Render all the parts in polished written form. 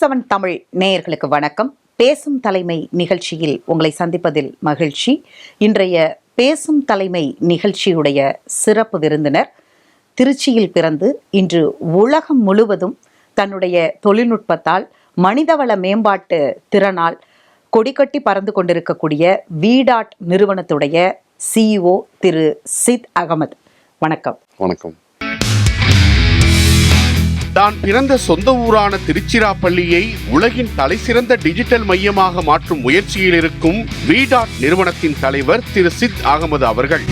News7 Tamil நேயர்களுக்கு வணக்கம். பேசும் தலைமை நிகழ்ச்சியில் உங்களை சந்திப்பதில் மகிழ்ச்சி. இன்றைய பேசும் தலைமை நிகழ்ச்சியுடைய சிறப்பு விருந்தினர் திருச்சியில் பிறந்து இன்று உலகம் முழுவதும் தன்னுடைய தொழில்நுட்பத்தால் மனிதவள மேம்பாட்டு திறனால் கொடிக்கட்டி பறந்து கொண்டிருக்கக்கூடிய VDart நிறுவனத்துடைய CEO திரு சித் அகமது. வணக்கம். வணக்கம். தான் பிறந்த சொந்த ஊரான திருச்சிராப்பள்ளியை உலகின் தலைசிறந்த டிஜிட்டல் மையமாக மாற்றும் முயற்சியில் இருக்கும் VDart நிறுவனத்தின் தலைவர் திரு சித் அகமது அவர்கள்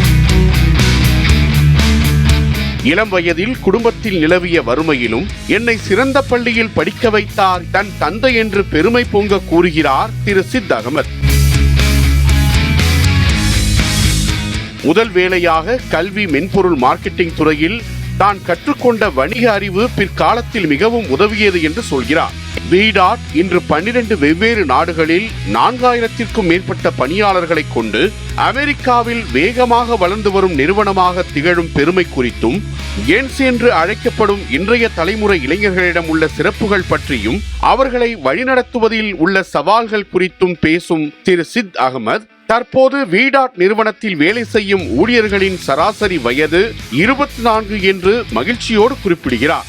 இளம் வயதில் குடும்பத்தில் நிலவிய வறுமையிலும் என்னை சிறந்த பள்ளியில் படிக்க வைத்தார் தன் தந்தை என்று பெருமை பொங்க கூறுகிறார் திரு சித் அகமது. முதல் வேளையாக கல்வி மென்பொருள் மார்க்கெட்டிங் துறையில் தான் கற்றுக்கொண்ட வணிக அறிவு பிற்காலத்தில் மிகவும் உதவியது என்று சொல்கிறார். VDart இன்று 12 வெவ்வேறு நாடுகளில் 4000த்திற்கும் மேற்பட்ட பணியாளர்களை கொண்டு அமெரிக்காவில் வேகமாக வளர்ந்து வரும் நிறுவனமாக திகழும் பெருமை குறித்தும் ஜென்ஸ் என்று அழைக்கப்படும் இன்றைய தலைமுறை இளைஞர்களிடம் உள்ள சிறப்புகள் பற்றியும் அவர்களை வழிநடத்துவதில் உள்ள சவால்கள் குறித்தும் பேசும் திரு சித் அகமது தற்போது VDart நிறுவனத்தில் வேலை செய்யும் ஊழியர்களின் சராசரி வயது 24 என்று மகிழ்ச்சியோடு குறிப்பிடுகிறார்.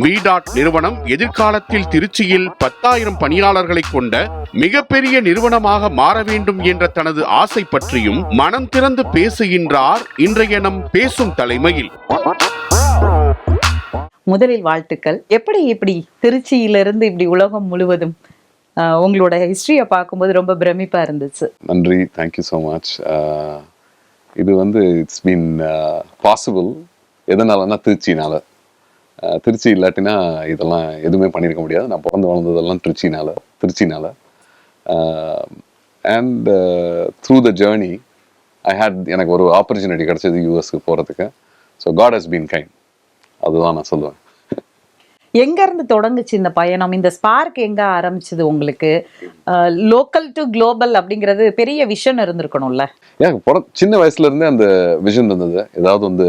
VDart நிறுவனம் எதிர்காலத்தில் திருச்சியில் 10,000 பணியாளர்களை கொண்ட மிகப்பெரிய நிறுவனமாக மாற வேண்டும் என்ற தனது ஆசை பற்றியும் மனம் திறந்து பேசுகின்றார் இன்றைய நம் பேசும் தலைமையில். முதலில் வாழ்த்துக்கள். இப்படி திருச்சியிலிருந்து இப்படி உலகம் முழுவதும் உங்களோட ஹிஸ்டரியை பார்க்கும்போது ரொம்ப பிரமிப்பா இருந்துச்சு. நன்றி, தேங்க்யூ ஸோ மச். இது இட்ஸ் பீன் பாசிபிள். எதனாலன்னா திருச்சி இல்லாட்டினா இதெல்லாம் எதுவுமே பண்ணியிருக்க முடியாது. நான் பிறந்து வளர்ந்ததெல்லாம் திருச்சினால அண்ட் த்ரூ த ஜேர்னி எனக்கு ஒரு ஆப்பர்ச்சுனிட்டி கிடைச்சது யூஎஸ்க்கு போகிறதுக்கு. So God has been kind. அதுதான் நான் சொல்லுவேன். எங்க இருந்து தொடங்குச்சு இந்த பயணம்? இந்த ஸ்பார்க் எங்க ஆரம்பிச்சது உங்களுக்கு? லோக்கல் டு குளோபல் அப்படிங்கிறது பெரிய விஷன் இருந்திருக்கணும்ல. சின்ன வயசுல இருந்தே அந்த விஷன் இருந்தது. ஏதாவது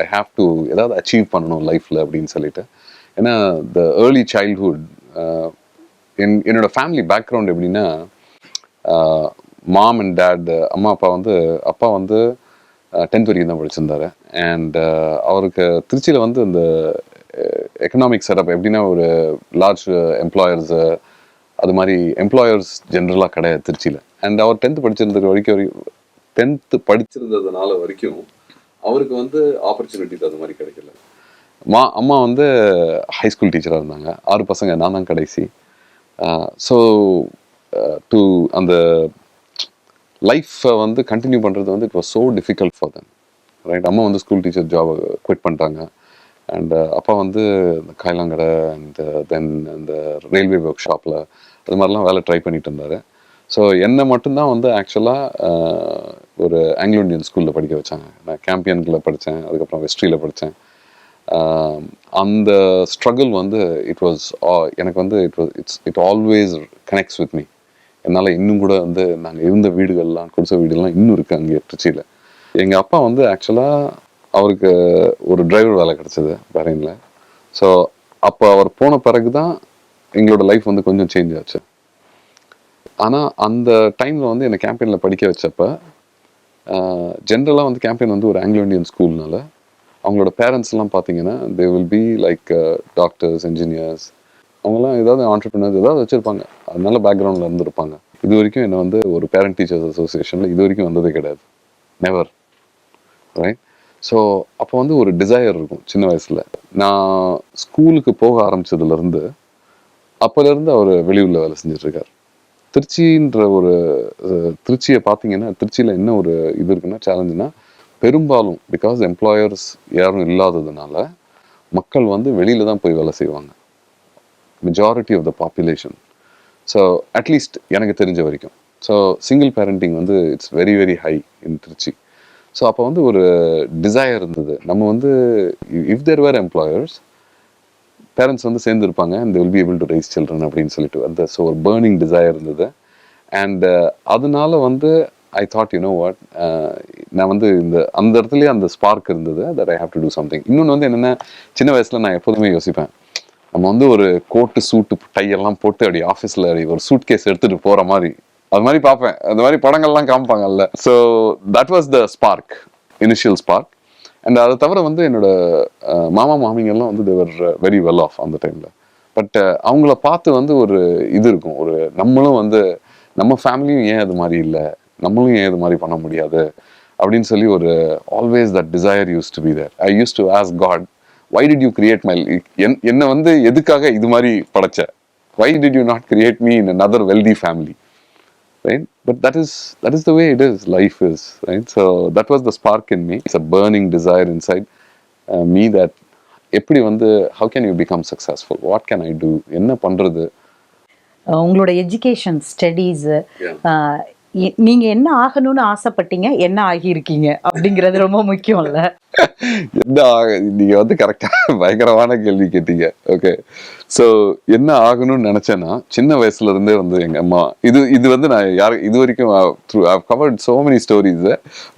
ஐ ஹாவ் டு ஏதாவது அச்சீவ் பண்ணணும் லைஃப்ல அப்படின்னு சொல்லிட்டு. ஏன்னா த ஏர்லி சைல்ட்ஹுட் என்னோட ஃபேமிலி பேக்ரவுண்ட் எப்படின்னா, மாம் அண்ட் டேட், அம்மா அப்பா அப்பா 10th வரைக்கும் தான் படிச்சிருந்தாரு. அண்ட் அவருக்கு திருச்சியில் இந்த எக்கனாமிக் செட்டப் எப்படின்னா, ஒரு லார்ஜ் எம்ப்ளாயர்ஸ் அது மாதிரி எம்ப்ளாயர்ஸ் ஜென்ரலாக கிடையாது திருச்சியில். அண்ட் அவர் 10th படிச்சிருந்ததுனால வரைக்கும் அவருக்கு ஆப்பர்ச்சுனிட்டிஸ் அது மாதிரி கிடைக்கல. அம்மா ஹைஸ்கூல் டீச்சராக இருந்தாங்க. 6 பசங்க, நான் தான் கடைசி. ஸோ டு அந்த லைஃப்பை கண்டினியூ பண்ணுறது it was so difficult for them, right? அம்மா ஸ்கூல் டீச்சர் ஜாபை குவிட் பண்ணிட்டாங்க. அண்ட் அப்பா காய்லாங்கடை அண்ட் தென் இந்த ரயில்வே ஒர்க் ஷாப்பில் அது மாதிரிலாம் வேலை ட்ரை பண்ணிட்டு இருந்தார். ஸோ என்னை மட்டும்தான் ஆக்சுவலாக ஒரு ஆங்கிலோ இண்டியன் ஸ்கூலில் படிக்க வச்சாங்க. நான் கேம்பியனில் படித்தேன், அதுக்கப்புறம் வெஸ்ட்ரியில் படித்தேன். அந்த ஸ்ட்ரகிள் இட் வாஸ் எனக்கு it always connects with me. என்னால் இன்னும் கூட நாங்கள் இருந்த வீடுகள்லாம், குடிசை வீடுகள்லாம் இன்னும் இருக்குது அங்கே திருச்சியில். எங்கள் அப்பா ஆக்சுவலாக அவருக்கு ஒரு டிரைவர் வேலை கிடச்சிது பஹ்ரைனில். ஸோ அப்போ அவர் போன பிறகு தான் எங்களோட லைஃப் கொஞ்சம் சேஞ்ச் ஆச்சு. ஆனால் அந்த டைமில் என்னை கேம்பெயினில் படிக்க வச்சப்போ ஜென்ரலாக கேம்பெயின் ஒரு ஆங்கிலோ இண்டியன் ஸ்கூல்னால அவங்களோட பேரண்ட்ஸ்லாம் பார்த்தீங்கன்னா தே will be like doctors, engineers, அவங்களாம் ஏதாவது ஆண்டர்பிரினர்ஸ் ஏதாவது வச்சுருப்பாங்க. அதனால பேக்ரவுண்டில் இருந்திருப்பாங்க. இது வரைக்கும் என்னை ஒரு பேரண்ட் டீச்சர்ஸ் அசோசியேஷனில் இது வரைக்கும் வந்ததே கிடையாது, நெவர், ரைட்? ஸோ அப்போ ஒரு டிசையர் இருக்கும் சின்ன வயசில். நான் ஸ்கூலுக்கு போக ஆரம்பித்ததுலேருந்து அப்போலேருந்து அவர் வெளியூரில் வேலை செஞ்சிட்ருக்கார். திருச்சின்ற திருச்சியை பார்த்தீங்கன்னா, திருச்சியில் என்ன ஒரு இது இருக்குன்னா, சேலஞ்சுனா, பெரும்பாலும் பிகாஸ் எம்ப்ளாயர்ஸ் யாரும் இல்லாததுனால மக்கள் வெளியில் தான் போய் வேலை செய்வாங்க, majority of the population. So at least எனக்கு தெரிஞ்ச வரைக்கும். So single parenting it's very very high in Trichy. So அப்போ ஒரு டிசையர் இருந்தது. நம்ம if there were employers, parents சேர்ந்துருப்பாங்க and they will be able to raise children அப்படின்னு சொல்லிட்டு ஸோ ஒரு பேர்னிங் டிசையர் இருந்தது. அண்ட் அதனால I thought you know what, நான் வந்து அந்த இடத்துலயே அந்த ஸ்பார்க் இருந்தது, that I have to do something. இன்னொன்று வந்து என்னென்ன, சின்ன வயசுல நான் எப்போதுமே யோசிப்பேன், நம்ம வந்து ஒரு கோட்டு சூட்டு டையெல்லாம் போட்டு அப்படி ஆஃபீஸில் ஒரு சூட் கேஸ் எடுத்துகிட்டு போகிற மாதிரி, அது மாதிரி பார்ப்பேன், அந்த மாதிரி படங்கள்லாம் காமிப்பாங்கல்ல. So that was the spark, initial spark. And அதை தவிர வந்து என்னோட மாமா மாமிங்கெல்லாம் வந்து தேவர் வெரி வெல் ஆஃப் அந்த டைமில். பட் அவங்கள பார்த்து வந்து ஒரு இது இருக்கும், ஒரு நம்மளும் வந்து நம்ம ஃபேமிலியும் ஏன் அது மாதிரி இல்லை, நம்மளும் ஏன் இது மாதிரி பண்ண முடியாது அப்படின்னு சொல்லி ஒரு always that desire used to be there. I used to ask God, why did you create my, என்ன வந்து எதுக்காக இது மாதிரி படைச்ச, why did you not create me in another wealthy family, right? But that is the way it is, life is, right? So that was the spark in me. It's a burning desire inside me that எப்படி வந்து how can you become successful, what can I do, என்ன பண்றது. உங்களோட education studies, நீங்க என்ன ஆகணும்னு ஆசைப்பட்டீங்க, என்ன ஆகியிருக்கீங்க அப்படிங்கிறது ரொம்ப முக்கியம் இல்ல? என்ன நீங்க வந்து கரெக்டா பயங்கரமான கேள்வி கேட்டீங்க. ஓகே, ஸோ என்ன ஆகணும்னு நினைச்சேன்னா, சின்ன வயசுல இருந்தே வந்து எங்க அம்மா, இது வந்து நான் இது வரைக்கும் I've covered so many stories,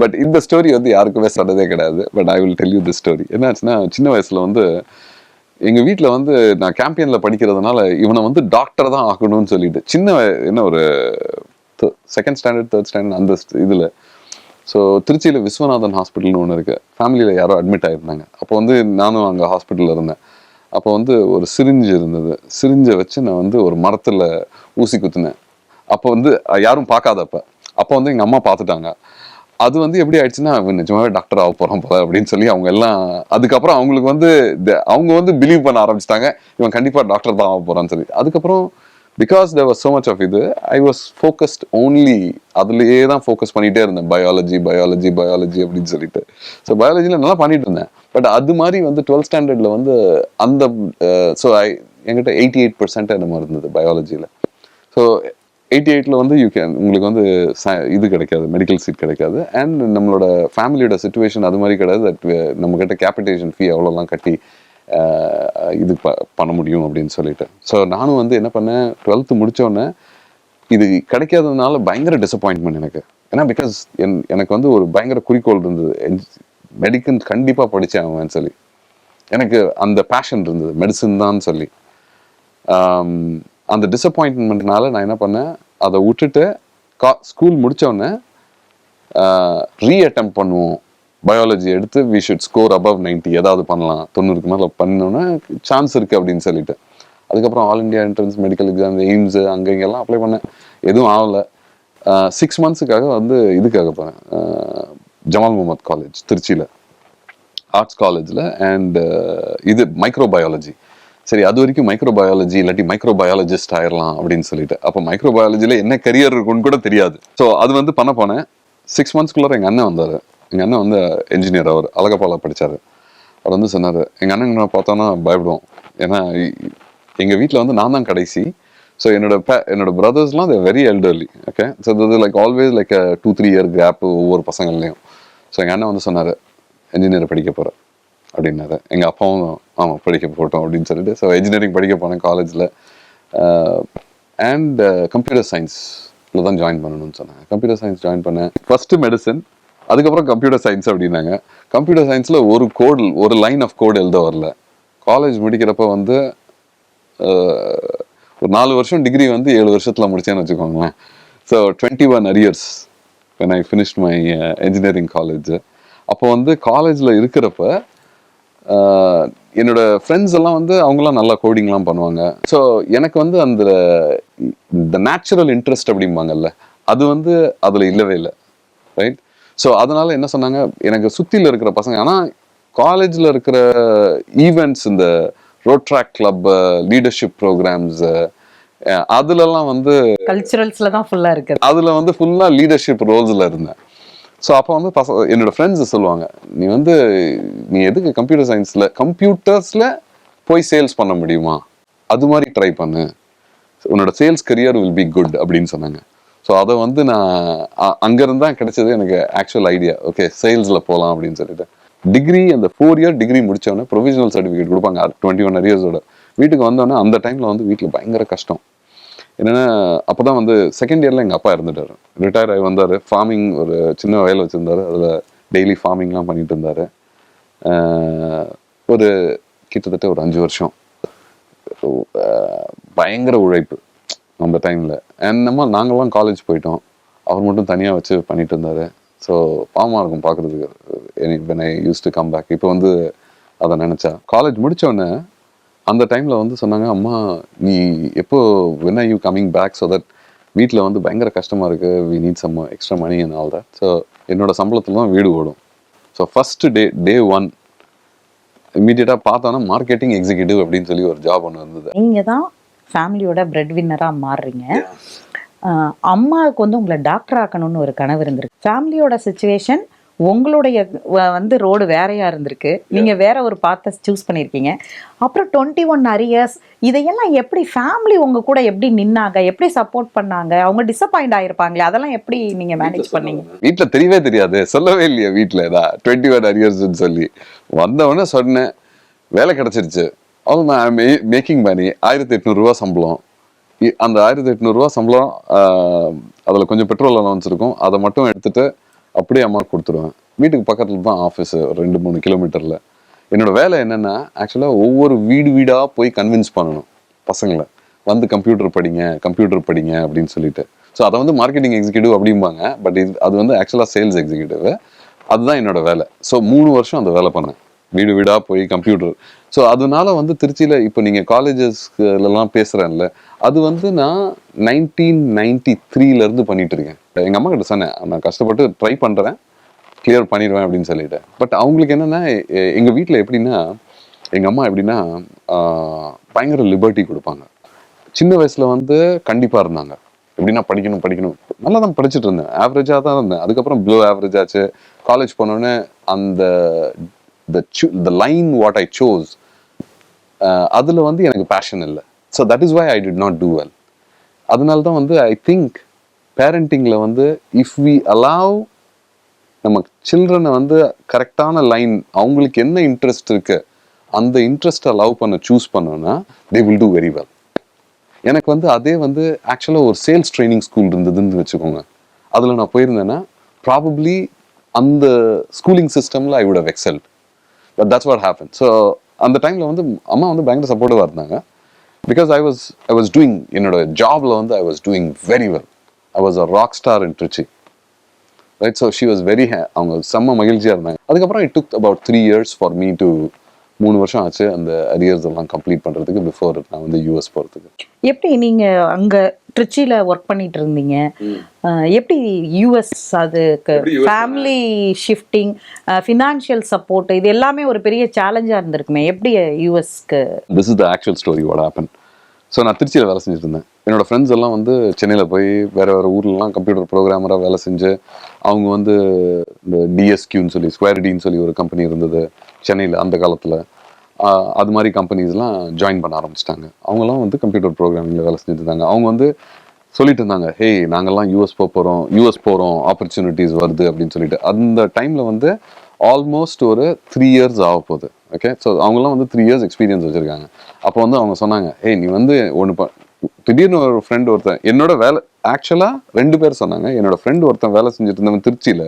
but இந்த ஸ்டோரி வந்து யாருக்குமே சொன்னதே கிடையாது. But I will tell you this story. என்னாச்சுன்னா, சின்ன வயசுல வந்து எங்க வீட்டில் வந்து நான் கேம்பியன்ல படிக்கிறதுனால இவனை வந்து டாக்டர் தான் ஆகணும்னு சொல்லிட்டு, என்ன ஒரு செகண்ட் ஸ்டாண்டர்ட் தேர்ட் ஸ்டாண்டர்ட் அந்த இதில். ஸோ திருச்சியில் விஸ்வநாதன் ஹாஸ்பிட்டல்னு ஒன்று இருக்குது, ஃபேமிலியில் யாரோ அட்மிட் ஆகிருந்தாங்க. அப்போ வந்து நானும் அங்கே ஹாஸ்பிட்டலில் இருந்தேன். அப்போ வந்து ஒரு சிரிஞ்சு இருந்தது, சிரிஞ்சை வச்சு நான் வந்து ஒரு மரத்தில் ஊசி குத்துனேன். அப்போ வந்து யாரும் பார்க்காதப்ப, அப்போ வந்து எங்கள் அம்மா பார்த்துட்டாங்க. அது வந்து எப்படி ஆயிடுச்சுன்னா, நிஜமாவே டாக்டர் ஆக போகிறோம் போல அப்படின்னு சொல்லி அவங்க எல்லாம், அதுக்கப்புறம் அவங்களுக்கு வந்து அவங்க வந்து பிலீவ் பண்ண ஆரம்பிச்சிட்டாங்க, இவன் கண்டிப்பாக டாக்டர் தான் ஆக போகிறான்னு சொல்லி. அதுக்கப்புறம் because there was so much of இது, ஐ வாஸ் ஃபோக்கஸ்ட் ஓன்லி, அதுலேயே தான் ஃபோக்கஸ் பண்ணிகிட்டே இருந்தேன், பயாலஜி அப்படின்னு சொல்லிட்டு. ஸோ பயாலஜியில் நல்லா பண்ணிட்டு இருந்தேன். பட் அது மாதிரி வந்து 12th ஸ்டாண்டர்டில் வந்து அந்த ஸோ என்கிட்ட 88% என்னமோ இருந்தது பயாலஜியில். ஸோ 88ல் வந்து உங்களுக்கு வந்து இது கிடைக்காது, மெடிக்கல் சீட் கிடைக்காது. அண்ட் நம்மளோட ஃபேமிலியோட சுச்சுவேஷன் அது மாதிரி கிடையாது, தட் நம்மக்கிட்ட கேபிட்டேஷன் ஃபீ அவ்வளோலாம் கட்டி இது பண்ண முடியும் அப்படின்னு சொல்லிட்டு. ஸோ நானும் வந்து என்ன பண்ணேன், 12th முடித்தோடனே இது கிடைக்காததுனால பயங்கர டிசப்பாயின்மெண்ட் எனக்கு. ஏன்னா பிகாஸ் எனக்கு வந்து ஒரு பயங்கர குறிக்கோள் இருந்தது, மெடிக்கல் கண்டிப்பாக படித்தேன் அவன் சொல்லி. எனக்கு அந்த பேஷன் இருந்தது, மெடிசன் தான் சொல்லி. அந்த டிசப்பாயின்மெண்ட்னால நான் என்ன பண்ணேன், அதை விட்டுட்டு ஸ்கூல் முடித்தோடனே ரீஅட்டெம்ப்ட் பண்ணுவோம், பயாலஜி எடுத்து வி ஷுட் ஸ்கோர் above 90, ஏதாவது பண்ணலாம், 90க்கு மேலே பண்ணோன்னா சான்ஸ் இருக்குது அப்படின்னு சொல்லிட்டு. அதுக்கப்புறம் all India entrance medical exam, AIIMS அங்கே இங்கெல்லாம் அப்ளை பண்ணேன், எதுவும் ஆகலை. 6 monthsக்காக வந்து இதுக்காக போனேன், ஜமால் முகமது காலேஜ் திருச்சியில், ஆர்ட்ஸ் காலேஜில். அண்ட் இது மைக்ரோபயாலஜி. சரி, அது வரைக்கும் மைக்ரோபயாலஜி இல்லாட்டி மைக்ரோபயாலஜிஸ்ட் ஆயிடலாம் அப்படின்னு சொல்லிட்டு. அப்போ மைக்ரோபயாலஜியில் என்ன கரியர் இருக்குன்னு கூட தெரியாது. ஸோ அது வந்து பண்ண போனேன். 6 monthsக்குள்ளார எங்கள் அண்ணன் வந்தார். எங்கள் அண்ணன் வந்து என்ஜினியர், அவர் அழகப்பால படித்தார். அவர் வந்து சொன்னார், எங்கள் அண்ணன் பார்த்தோன்னா பயப்படுவோம், ஏன்னா எங்கள் வீட்டில் வந்து நான் தான் கடைசி. ஸோ என்னோட பிரதர்ஸ்லாம் வெரி எல்டர்லி. ஓகே, ஸோ இது like always like 2-3 year gap ஒவ்வொரு பசங்கள்லையும். ஸோ எங்கள் அண்ணன் வந்து சொன்னார், என்ஜினியர் படிக்க போகிறேன் அப்படின்னாரு. எங்கள் அப்பாவும் ஆமாம் படிக்க போட்டோம் அப்படின்னு சொல்லிட்டு, ஸோ இன்ஜினியரிங் படிக்க போனேன் காலேஜில். அண்ட் கம்ப்யூட்டர் சயின்ஸில் தான் ஜாயின் பண்ணணும்னு சொன்னாங்க. கம்ப்யூட்டர் சயின்ஸ் ஜாயின் பண்ணேன். ஃபஸ்ட்டு மெடிசன், அதுக்கப்புறம் கம்ப்யூட்டர் சயின்ஸ் அப்படின்னாங்க. கம்ப்யூட்டர் சயின்ஸில் ஒரு லைன் ஆஃப் கோடு எழுத வரல. காலேஜ் முடிக்கிறப்ப வந்து ஒரு 4 வருஷம் டிகிரி வந்து 7 வருஷத்தில் முடிச்சேன்னு வச்சுக்கோங்களேன். So 21 arrears when I finished my engineering college. அப்போ வந்து காலேஜில் இருக்கிறப்ப என்னோட ஃப்ரெண்ட்ஸ் எல்லாம் வந்து அவங்களாம் நல்லா கோடிங்லாம் பண்ணுவாங்க. ஸோ எனக்கு வந்து அந்த நேச்சுரல் இன்ட்ரெஸ்ட் அப்படிம்பாங்கல்ல, அது வந்து அதில் இல்லவே இல்லை, ரைட்? ஸோ அதனால என்ன சொன்னாங்க, எனக்கு சுற்றியில் இருக்கிற பசங்க, ஆனால் காலேஜில் இருக்கிற ஈவெண்ட்ஸ், இந்த Rotaract club, leadership programs, அதுலலாம் வந்து கல்ச்சுரல்ஸ்ல தான் ஃபுல்லாக இருக்குது. அதில் வந்து ஃபுல்லாக லீடர்ஷிப் ரோல்ஸில் இருந்தேன். ஸோ அப்போ வந்து என்னோட ஃப்ரெண்ட்ஸ் சொல்லுவாங்க, நீ எதுக்கு கம்ப்யூட்டர்ஸில் போய் சேல்ஸ் பண்ண முடியுமா, அது மாதிரி ட்ரை பண்ணு, உன்னோட sales career will be good அப்படின்னு சொன்னாங்க. ஸோ அதை வந்து நான் அங்கேருந்து தான் கிடைச்சது எனக்கு ஆக்சுவல் ஐடியா. ஓகே, சேல்ஸில் போகலாம் அப்படின்னு சொல்லிட்டு. டிகிரி, அந்த 4 year டிகிரி முடித்தோடனே ப்ரொவிஷனல் சர்டிஃபிகேட் கொடுப்பாங்க 21 arrears. வீட்டுக்கு வந்தோடனே அந்த டைமில் வந்து வீட்டில் பயங்கர கஷ்டம். என்னென்னா அப்போ தான் வந்து செகண்ட் இயரில் எங்கள் அப்பா இறந்துட்டார். ரிட்டையர் ஆகி வந்தார். ஃபார்மிங் ஒரு சின்ன வயல் வச்சுருந்தார். அதில் டெய்லி ஃபார்மிங்லாம் பண்ணிட்டு இருந்தார். ஒரு கிட்டத்தட்ட ஒரு 5 வருஷம் பயங்கர உழைப்பு அந்த டைமில். என்னமோ நாங்கள்லாம் காலேஜ் போயிட்டோம், அவர் மட்டும் தனியாக வச்சு பண்ணிட்டு இருந்தார். ஸோ பாவமாக இருக்கும் பார்க்குறதுக்கு. when I used to come back. இப்போ வந்து அதை நினச்சா காலேஜ் முடித்தோடனே அந்த டைமில் வந்து சொன்னாங்க, அம்மா நீ எப்போ when are you coming back so that வீட்டில் வந்து பயங்கர கஷ்டமாக இருக்குது, we need some extra money and all that. So என்னோட சம்பளத்தில் தான் வீடு ஓடும். ஸோ ஃபஸ்ட்டு டே 1 இமீடியட்டாக பார்த்தோன்னா மார்க்கெட்டிங் எக்ஸிக்யூட்டிவ் அப்படின்னு சொல்லி ஒரு ஜாப் ஒன்று இருந்தது. நீங்கள் தான் ஃபேமிலியோட பிரெட் வின்னராக மாறுறீங்க. அம்மாவுக்கு வந்து உங்களை டாக்டர் ஆக்கணும்னு ஒரு கனவு இருந்திருக்கு. ஃபேமிலியோட சுச்சுவேஷன் உங்களுடைய வந்து ரோடு வேறையா இருந்திருக்கு, நீங்க வேற ஒரு பாத்தை சூஸ் பண்ணியிருக்கீங்க. அப்புறம் 21 அரியர்ஸ், இதையெல்லாம் எப்படி ஃபேமிலி உங்க கூட எப்படி நின்னாங்க, எப்படி சப்போர்ட் பண்ணாங்க? அவங்க டிசப்பாயிண்ட் ஆயிருப்பாங்களே, அதெல்லாம் எப்படி நீங்க மேனேஜ் பண்ணீங்க? வீட்டுல தெரியவே தெரியாது, சொல்லவே இல்லையா வீட்டுல தான் 21 அரியர்ஸ்ன்னு சொல்லி. வந்தவொடனே சொன்னேன், வேலை கிடைச்சிருச்சு, அவங்க மேக்கிங் மணி 1800 ரூபா சம்பளம். அந்த 1800 ரூபா சம்பளம் அதுல கொஞ்சம் பெட்ரோல் அலவன்ஸ் இருக்கும், அதை மட்டும் எடுத்துட்டு அப்படியே அம்மா கொடுத்துருவேன். வீட்டுக்கு பக்கத்துல தான் ஆஃபீஸ், 2-3 கிலோமீட்டர்ல. என்னோட வேலை என்னன்னா, ஆக்சுவலா ஒவ்வொரு வீடா போய் கன்வின்ஸ் பண்ணணும் பசங்களை, வந்து கம்ப்யூட்டர் படிங்க அப்படின்னு சொல்லிட்டு. ஸோ அதை வந்து மார்க்கெட்டிங் எக்ஸிக்யூட்டிவ் அப்படிம்பாங்க, பட் அது வந்து ஆக்சுவலா சேல்ஸ் எக்ஸிக்யூட்டிவ். அதுதான் என்னோட வேலை. ஸோ 3 வருஷம் அந்த வேலை பண்ணேன், வீடா போய் கம்ப்யூட்டர். ஸோ அதனால வந்து திருச்சியில இப்போ நீங்க காலேஜஸ்லாம் பேசுறேன்ல, அது வந்து நான் 1993 இருந்து பண்ணிட்டு இருக்கேன். எங்க அம்மா கிட்ட சொன்னேன், நான் கஷ்டப்பட்டு ட்ரை பண்றேன், கிளியர் பண்ணிடுவேன் அப்படின்னு சொல்லிட்டு. பட் அவங்களுக்கு என்னன்னா, எங்க வீட்டில் எப்படின்னா, எங்க அம்மா எப்படின்னா பயங்கர லிபர்ட்டி கொடுப்பாங்க. சின்ன வயசுல வந்து கண்டிப்பா இருந்தாங்க. எப்படின்னா படிக்கணும், நல்லா தான் படிச்சுட்டு இருந்தேன், ஆவரேஜா தான் இருந்தேன். அதுக்கப்புறம் பிலோ ஆவரேஜ் ஆச்சு. காலேஜ் போனோடனே அந்த the line what I chose, அதுல வந்து எனக்கு பேஷன் இல்லை. So that is why I did not do well. அதனால தான் வந்து ஐ திங்க் பேரண்டிங்ல வந்து இஃப் வி அலாவ் நம்ம சில்ட்ரனை வந்து கரெக்டான லைன், அவங்களுக்கு என்ன இன்ட்ரெஸ்ட் இருக்கு அந்த இன்ட்ரெஸ்ட்டை லவ் பண்ண சூஸ் பண்ணோன்னா they will do very well. எனக்கு வந்து அதே வந்து ஆக்சுவலாக ஒரு சேல்ஸ் ட்ரைனிங் ஸ்கூல் இருந்ததுன்னு வச்சுக்கோங்க, அதில் நான் போயிருந்தேன்னா ப்ராபப்ளி அந்த ஸ்கூலிங் சிஸ்டமில் I would have excelled. But that's what happen. So அந்த டைமில் வந்து அம்மா வந்து பயங்கர சப்போர்ட்டிவாக இருந்தாங்க. பிகாஸ் ஐ வாஸ் டூயிங், என்னோட ஜாப்ல வந்து I was doing very well. I was a rock star in Trichy, right? So she was very அவங்க செம்ம மகிழ்ச்சியாக இருந்தாங்க. அதுக்கப்புறம் it took about 3 years for me to 3 வருஷம் ஆச்சு அந்த அரியர்ஸ் எல்லாம் கம்ப்ளீட் பண்ணுறதுக்கு, பிஃபோர் நான் வந்து யூஎஸ் போகிறதுக்கு. எப்படி நீங்க அங்க ட்ரிச்சியில் ஒர்க் பண்ணிட்டு இருந்தீங்க, எப்படி யூஎஸ் அதுக்கு ஃபேமிலி ஷிஃப்டிங், ஃபினான்ஷியல் சப்போர்ட், இது எல்லாமே ஒரு பெரிய சேலஞ்சாக இருந்திருக்குமே, எப்படி யூஎஸ்க்கு? This is the actual story what happen. So நான் திருச்சியில் வேலை செஞ்சுட்டு இருந்தேன். என்னோட ஃப்ரெண்ட்ஸ் எல்லாம் வந்து சென்னையில் போய் வேறு ஊர்லலாம் கம்ப்யூட்டர் ப்ரோக்ராமராக வேலை செஞ்சு, அவங்க வந்து இந்த டிஎஸ்கியூன்னு சொல்லி, ஸ்கொயர் டின்னு சொல்லி ஒரு கம்பெனி இருந்தது சென்னையில் அந்த காலத்தில். அது மாதிரி கம்பெனிஸ்லாம் ஜாயின் பண்ண ஆரம்பிச்சிட்டாங்க. அவங்களாம் வந்து கம்ப்யூட்டர் ப்ரோக்ராமிங்கில் வேலை செஞ்சுட்டு இருந்தாங்க. அவங்க வந்து சொல்லிட்டு இருந்தாங்க, ஹே நாங்கள்லாம் யூஎஸ் போகிறோம், ஆப்பர்ச்சுனிட்டிஸ் வருது அப்படின்னு சொல்லிட்டு. அந்த டைமில் வந்து ஆல்மோஸ்ட் ஒரு 3 years ஆக போகுது. ஓகே, ஸோ அவங்களாம் வந்து 3 years எக்ஸ்பீரியன்ஸ் வச்சுருக்காங்க. அப்போ வந்து அவங்க சொன்னாங்க, ஹே நீ வந்து திடீர்னு ஒரு ஃப்ரெண்ட் ஒருத்தன், என்னோட வேலை ஆக்சுவலாக 2 பேர் சொன்னாங்க. என்னோட ஃப்ரெண்ட் ஒருத்தன் வேலை செஞ்சுட்டு இருந்தவன் திருச்சியில்,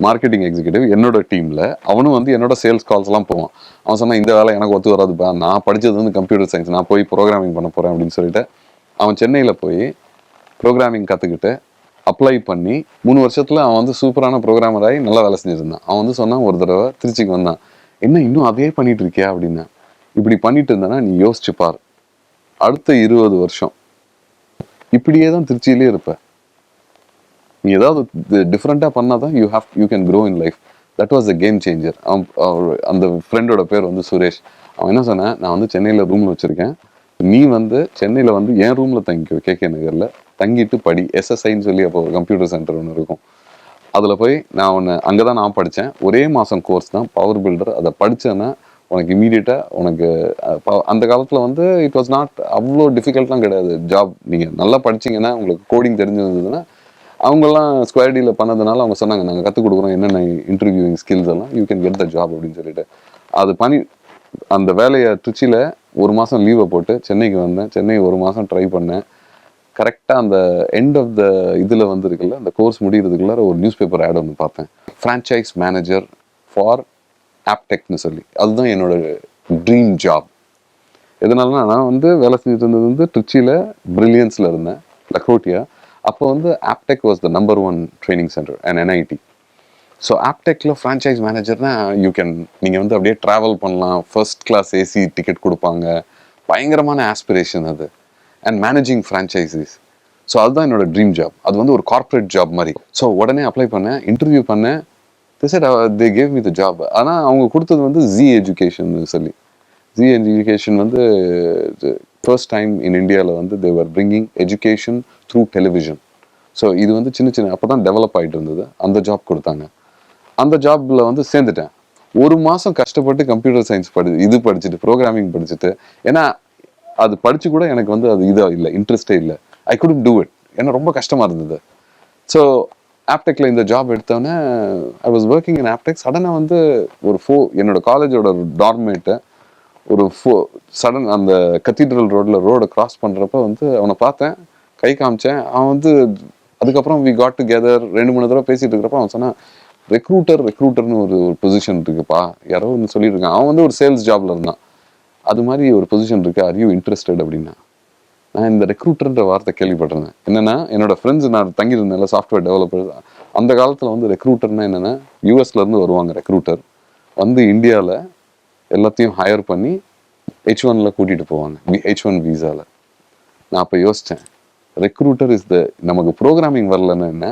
மார்க்கெட்டிங் எக்ஸிக்யூட்டிவ் என்னோட டீமில். அவனும் வந்து என்னோட சேல்ஸ் கால்ஸ்லாம் போவான். அவன் சொன்னான், இந்த வேலை எனக்கு ஒத்து வராதுப்பா, நான் படித்தது வந்து கம்ப்யூட்டர் சயின்ஸ், நான் போய் ப்ரோக்ராமிங் பண்ண போகிறேன் அப்படின்னு சொல்லிட்டு அவன் சென்னையில் போய் ப்ரோக்ராமிங் கற்றுக்கிட்டு அப்ளை பண்ணி 3 வருஷத்தில் அவன் வந்து சூப்பரான ப்ரோக்ராமர் ஆகி நல்லா வேலை செஞ்சுட்டு இருந்தான். அவன் வந்து சொன்னான், ஒரு தடவை திருச்சிக்கு வந்தான், என்ன இன்னும் அதே பண்ணிட்டு இருக்கியா அப்படின்னா. இப்படி பண்ணிட்டு இருந்தேன்னா நீ யோசிச்சு பார், அடுத்த 20 வருஷம் இப்படியே தான் திருச்சியிலே இருப்ப. நீ ஏதாவது டிஃப்ரெண்டாக பண்ணாதான் you can grow in life. That was the game changer. அந்த ஃப்ரெண்டோட பேர் வந்து சுரேஷ். அவன் என்ன சொன்னேன், நான் வந்து சென்னையில் ரூமில் வச்சுருக்கேன், நீ வந்து சென்னையில் வந்து என் ரூமில் தங்கிக்கோ, கேகே நகரில் தங்கிட்டு படி. எஸ்எஸ்ஐன்னு சொல்லி அப்போ ஒரு கம்ப்யூட்டர் சென்டர் ஒன்று இருக்கும், அதில் போய் நான் அங்கே தான் நான் படித்தேன். ஒரே மாதம் கோர்ஸ் தான், பவர் பில்டர். அதை படித்தேன்னா உனக்கு இமீடியட்டாக உனக்கு அந்த காலத்தில் வந்து இட் வாஸ் நாட் அவ்வளோ டிஃபிகல்ட்லாம் கிடையாது ஜாப். நீங்கள் நல்லா படிச்சிங்கன்னா, உங்களுக்கு கோடிங் தெரிஞ்சிருந்ததுன்னா, அவங்கெல்லாம் ஸ்கொயர் டீலில் பண்ணதுனால அவங்க சொன்னாங்க, நாங்கள் கற்றுக் கொடுக்குறோம் என்னென்ன இன்டர்வியூவிங் ஸ்கில்ஸ் எல்லாம், you can get the job அப்படின்னு சொல்லிட்டு. அது பண்ணி அந்த வேலையை திருச்சியில் 1 மாதம் லீவை போட்டு சென்னைக்கு வந்தேன். சென்னை 1 மாதம் ட்ரை பண்ணேன். கரெக்டாக அந்த எண்ட் ஆஃப் த இதில் வந்து இருக்குல்ல, அந்த கோர்ஸ் முடிகிறதுக்குள்ள ஒரு நியூஸ் பேப்பர் ஆட் ஒன்று பார்த்தேன், ஃப்ரான்ச்சைஸ் மேனேஜர் ஃபார் ஆப்டெக்னு சொல்லி. அதுதான் என்னோட ட்ரீம் ஜாப். எதனாலனா நான் வந்து வேலை செஞ்சுட்டு இருந்தது வந்து திருச்சியில் பிரில்லியன்ஸில் இருந்தேன், லக்ரோட்டியா. அப்போ வந்து Aptech was the number 1 training centre and NIT. So ஆப்டெக்கில் ஃப்ரான்ச்சைஸ் மேனேஜர்னா நீங்கள் வந்து அப்படியே ட்ராவல் பண்ணலாம், ஃபர்ஸ்ட் கிளாஸ் ஏசி டிக்கெட் கொடுப்பாங்க, பயங்கரமான ஆஸ்பிரேஷன் அது. And managing franchises. ஸோ அதுதான் என்னோட ட்ரீம் ஜாப். அது வந்து ஒரு கார்ப்பரேட் ஜாப் மாதிரி. ஸோ உடனே அப்ளை பண்ணேன், இன்டர்வியூ பண்ணேன். they gave me the job. ஆனால் அவங்க கொடுத்தது வந்து ஜி எஜுகேஷன் சொல்லி. ஜி எஜுகேஷன் வந்து ஃபர்ஸ்ட் டைம் இன் இந்தியாவில் வந்து they were bringing education through television. So இது வந்து சின்ன அப்போ தான் டெவலப் ஆகிட்டு இருந்தது. அந்த ஜாப் கொடுத்தாங்க. அந்த ஜாப்ல வந்து சேர்ந்துட்டேன். 1 மாதம் கஷ்டப்பட்டு கம்ப்யூட்டர் சயின்ஸ் படிச்சுட்டு ப்ரோக்ராமிங் படிச்சுட்டு, ஏன்னா அது படிச்சு கூட எனக்கு வந்து அது இதாக இல்லை, இன்ட்ரெஸ்டே இல்லை. ஐ couldn't do it. ஏன்னா ரொம்ப கஷ்டமாக இருந்தது. ஸோ ஆப்டெக்கில் இந்த ஜாப் எடுத்தோன்னே I was working in Aptech. சடனாக வந்து என்னோட காலேஜோட டார்மேட்டை சடன் அந்த கத்தீட்ரல் ரோடை கிராஸ் பண்ணுறப்ப வந்து அவனை பார்த்தேன், கை காமிச்சேன். அவன் வந்து அதுக்கப்புறம் வி காட் டுகெதர் 2-3 தடவை பேசிட்டு இருக்கிறப்ப அவன் சொன்னான், ரெக்ரூட்டர்னு ஒரு பொசிஷன் இருக்குப்பா, யாரோ ஒன்று சொல்லிட்டு இருக்கான். அவன் வந்து ஒரு சேல்ஸ் ஜாப்ல இருந்தான். அது மாதிரி ஒரு பொசிஷன் இருக்கு, ஆர் யூ இன்ட்ரெஸ்டட் அப்படின்னா. நான் இந்த ரெக்ரூட்டர்ன்ற வார்த்தை கேள்விப்பட்டிருந்தேன். என்னன்னா என்னோட ஃப்ரெண்ட்ஸ், நான் தங்கியிருந்தேன்ல சாஃப்ட்வேர் டெவலப்பர், அந்த காலத்தில் வந்து ரெக்ரூட்டர்னா என்னன்னா யூஎஸ்ல இருந்து வருவாங்க ரெக்ரூட்டர், வந்து இந்தியாவில் எல்லாத்தையும் ஹையர் பண்ணி H1ல கூட்டிட்டு போவாங்க, H1 வீசால. நான் அப்போ யோசித்தேன், ரெக்ரூட்டர் நமக்கு ப்ரோக்ராமிங் வரலன்னு என்ன,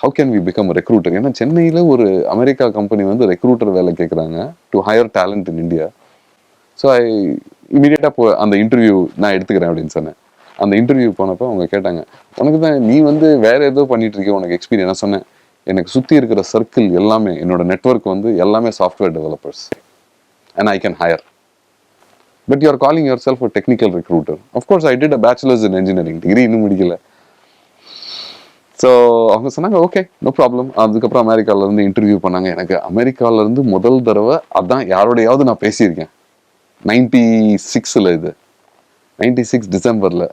how can we become recruiter? ஏன்னா சென்னையில் ஒரு அமெரிக்கா கம்பெனி வந்து ரெக்ரூட்டர் வேலை கேட்குறாங்க to hire talent in India. So I இமீடியட்டாக அந்த இன்டர்வியூ நான் எடுத்துக்கிறேன் அப்படின்னு சொன்னேன். அந்த இன்டர்வியூ போனப்போ அவங்க கேட்டாங்க, உனக்கு தான் நீ வந்து வேற ஏதோ பண்ணிட்டு இருக்க, உனக்கு எக்ஸ்பீரியன்ஸ். நான் சொன்னேன், எனக்கு சுற்றி இருக்கிற சர்க்கிள் எல்லாமே, என்னோட நெட்வொர்க் வந்து எல்லாமே software developers and I can higher. But you are calling your self a technical recruiter. Of course I did a bachelors in engineering, degree இன்னும் முடிக்கல. ஸோ அவங்க சொன்னாங்க ஓகே நோ ப்ராப்ளம். அதுக்கப்புறம் அமெரிக்காவிலேருந்து இன்டர்வியூ பண்ணாங்க. எனக்கு அமெரிக்காவிலேருந்து முதல் தடவை அதான் யாரோடையாவது நான் பேசியிருக்கேன், 96 இது 96 டிசம்பரில்.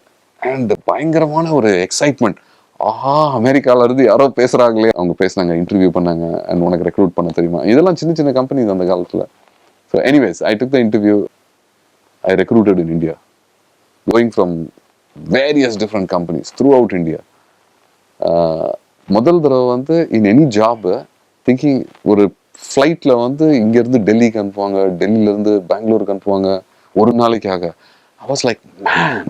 அண்ட் பயங்கரமான ஒரு எக்ஸைட்மெண்ட், ஆஹா அமெரிக்காவிலேருந்து யாரோ பேசுகிறாங்களே. அவங்க பேசினாங்க, இன்டர்வியூ பண்ணாங்க, அண்ட் உனக்கு ரெக்ரூட் பண்ண தெரியுமா, இதெல்லாம் சின்ன கம்பெனிஸ் அந்த காலத்தில். So anyways I took the interview. I recruited in India, going from various different companies throughout India. முதல் தடவை வந்து இன் எனி ஜாப் திங்கிங், ஒரு ஃப்ளைட்டில் வந்து இங்கேருந்து டெல்லிக்கு அனுப்புவாங்க, டெல்லியிலேருந்து பெங்களூருக்கு அனுப்புவாங்க ஒரு நாளைக்காக. I was like, man,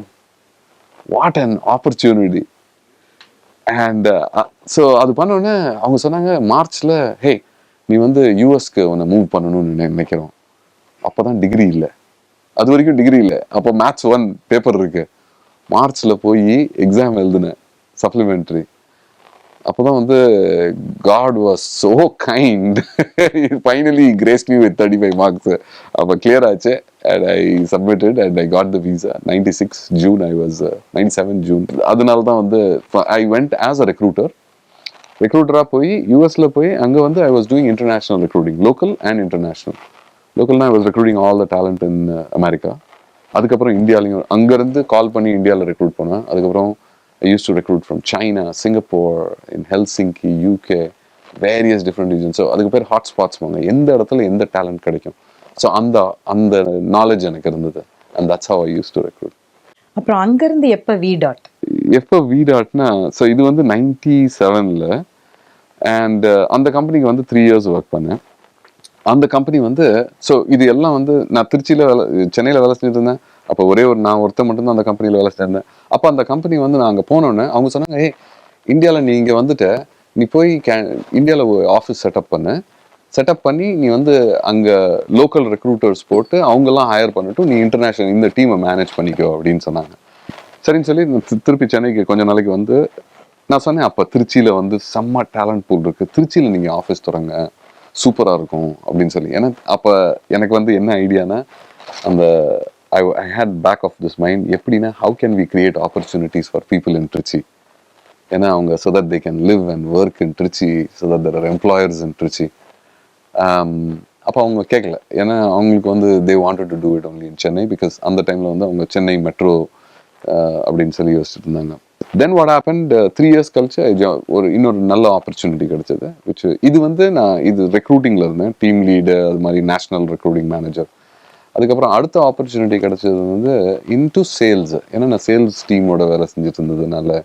what an opportunity. And so அது பண்ணோடனே அவங்க சொன்னாங்க, மார்ச்சில் ஹே நீ வந்து யூஎஸ்க்கு உன்னை மூவ் பண்ணணும்னு நினைக்கிறோம். அப்போ தான் டிகிரி இல்லை, அது வரைக்கும் டிகிரி இல்லை. அப்போ மேத்ஸ் 1 பேப்பர் இருக்கு. மார்ச்ல போய் எக்ஸாம் எழுதுனேன், சப்ளிமெண்ட்ரி. அப்போதான் வந்து God was so kind. Finally graced me with 35 marks. அப்போ கிளியர் ஆச்சு and I submitted and I got the visa. 96 June I was 97 June. அதனால தான் வந்து I went as a recruiter. ரெக்ரூட்டராக போய் யூஎஸ்ல போய் அங்கே வந்து I was doing international recruiting, local and international. லோக்கல்னா I was recruiting all the talent in America. அதுக்கப்புறம் இந்தியாலையும் அங்கேருந்து கால் பண்ணி இந்தியாவில் ரெக்ரூட் பண்ணுவேன். அதுக்கப்புறம் I used to recruit from China, Singapore, in Helsinki, UK, various different regions. So அதுக்கு பேர் ஹாட்ஸ்பாட்ஸ் வாங்க, எந்த இடத்துல எந்த டேலண்ட் கிடைக்கும். ஸோ அந்த நாலேஜ் எனக்கு இருந்தது. And that's how I used to recruit. அப்புறம் அங்கேருந்து எப்போ VDartனா, ஸோ இது வந்து 97ல். அண்ட் அந்த கம்பெனிக்கு வந்து 3 years ஒர்க் பண்ணேன். அந்த கம்பெனி வந்து ஸோ இது எல்லாம் வந்து நான் சென்னையில் வேலை செஞ்சுட்டு இருந்தேன். அப்போ நான் ஒருத்தர் மட்டும்தான் அந்த கம்பெனியில் வேலை செஞ்சிருந்தேன். அப்போ அந்த கம்பெனி வந்து நான் அங்கே போனோன்னே அவங்க சொன்னாங்க, இந்தியாவில் நீ இங்கே வந்துட்டு நீ போய் இந்தியாவில் ஒரு ஆஃபீஸ் செட்டப் பண்ணி நீ வந்து அங்கே லோக்கல் ரெக்ரூட்டர்ஸ் போட்டு அவங்கெல்லாம் ஹையர் பண்ணிட்டு நீ இன்டர்நேஷனல் இந்த டீமை மேனேஜ் பண்ணிக்கோ அப்படின்னு சொன்னாங்க. சரின்னு சொல்லி திருப்பி சென்னைக்கு கொஞ்ச நாளைக்கு வந்து நான் சொன்னேன், அப்போ திருச்சியில் வந்து செம்ம டேலண்ட் பூல் இருக்குது, திருச்சியில் நீங்கள் ஆஃபீஸ் தொடங்க சூப்பராக இருக்கும் அப்படின்னு சொல்லி. ஏன்னா அப்போ எனக்கு வந்து என்ன ஐடியானா, அந்த I had back of this mind, எப்படின்னா how can we create opportunities for people in Trichy. ஏன்னா அவங்க so that they can live and work in Trichy, so that there are employers in Trichy. அப்போ அவங்க கேட்கல, ஏன்னா அவங்களுக்கு வந்து they wanted to do it only in Chennai because அந்த டைமில் வந்து அவங்க சென்னை மெட்ரோ அப்படின்னு சொல்லி யோசிச்சுட்டு இருந்தாங்க. தென் வாட் ஹேப்பன்ட் 3 இயர்ஸ் கழிச்சு ஒரு இன்னொரு நல்ல ஆப்பர்ச்சுனிட்டி கிடைச்சது விச் இது வந்து நான் இது ரெக்ரூட்டிங்கில் இருந்தேன், டீம் லீடு அது மாதிரி நேஷனல் ரெக்ரூட்டிங் மேனேஜர். அதுக்கப்புறம் அடுத்த ஆப்பர்ச்சுனிட்டி கிடைச்சது வந்து இன்டு சேல்ஸ். ஏன்னா நான் சேல்ஸ் டீமோட வேலை செஞ்சுட்டு இருந்ததுனால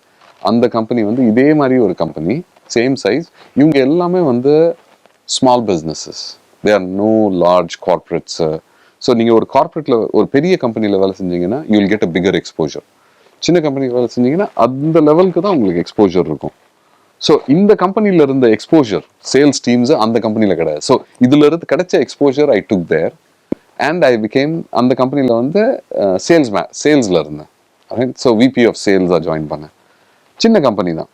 அந்த கம்பெனி வந்து இதே மாதிரி ஒரு கம்பெனி, சேம் சைஸ். இவங்க எல்லாமே வந்து small businesses, they are no large corporates. So நீங்கள் ஒரு கார்பரேட்டில் ஒரு பெரிய கம்பெனியில் வேலை செஞ்சீங்கன்னா you will get a bigger exposure. சின்ன கம்பெனியில் வேலை செஞ்சீங்கன்னா அந்த லெவலுக்கு தான் உங்களுக்கு எக்ஸ்போஜர் இருக்கும். ஸோ இந்த கம்பெனியில் இருந்த எக்ஸ்போஜர் சேல்ஸ் டீம்ஸ் அந்த கம்பெனியில் கிடையாது. ஸோ இதுல இருந்து கிடைச்ச exposure I took there and I became அந்த கம்பெனியில் வந்து சேல்ஸில் இருந்தேன். ஸோ விபி ஆஃப் சேல்ஸாக ஜாயின் பண்ணேன். சின்ன கம்பெனி தான்.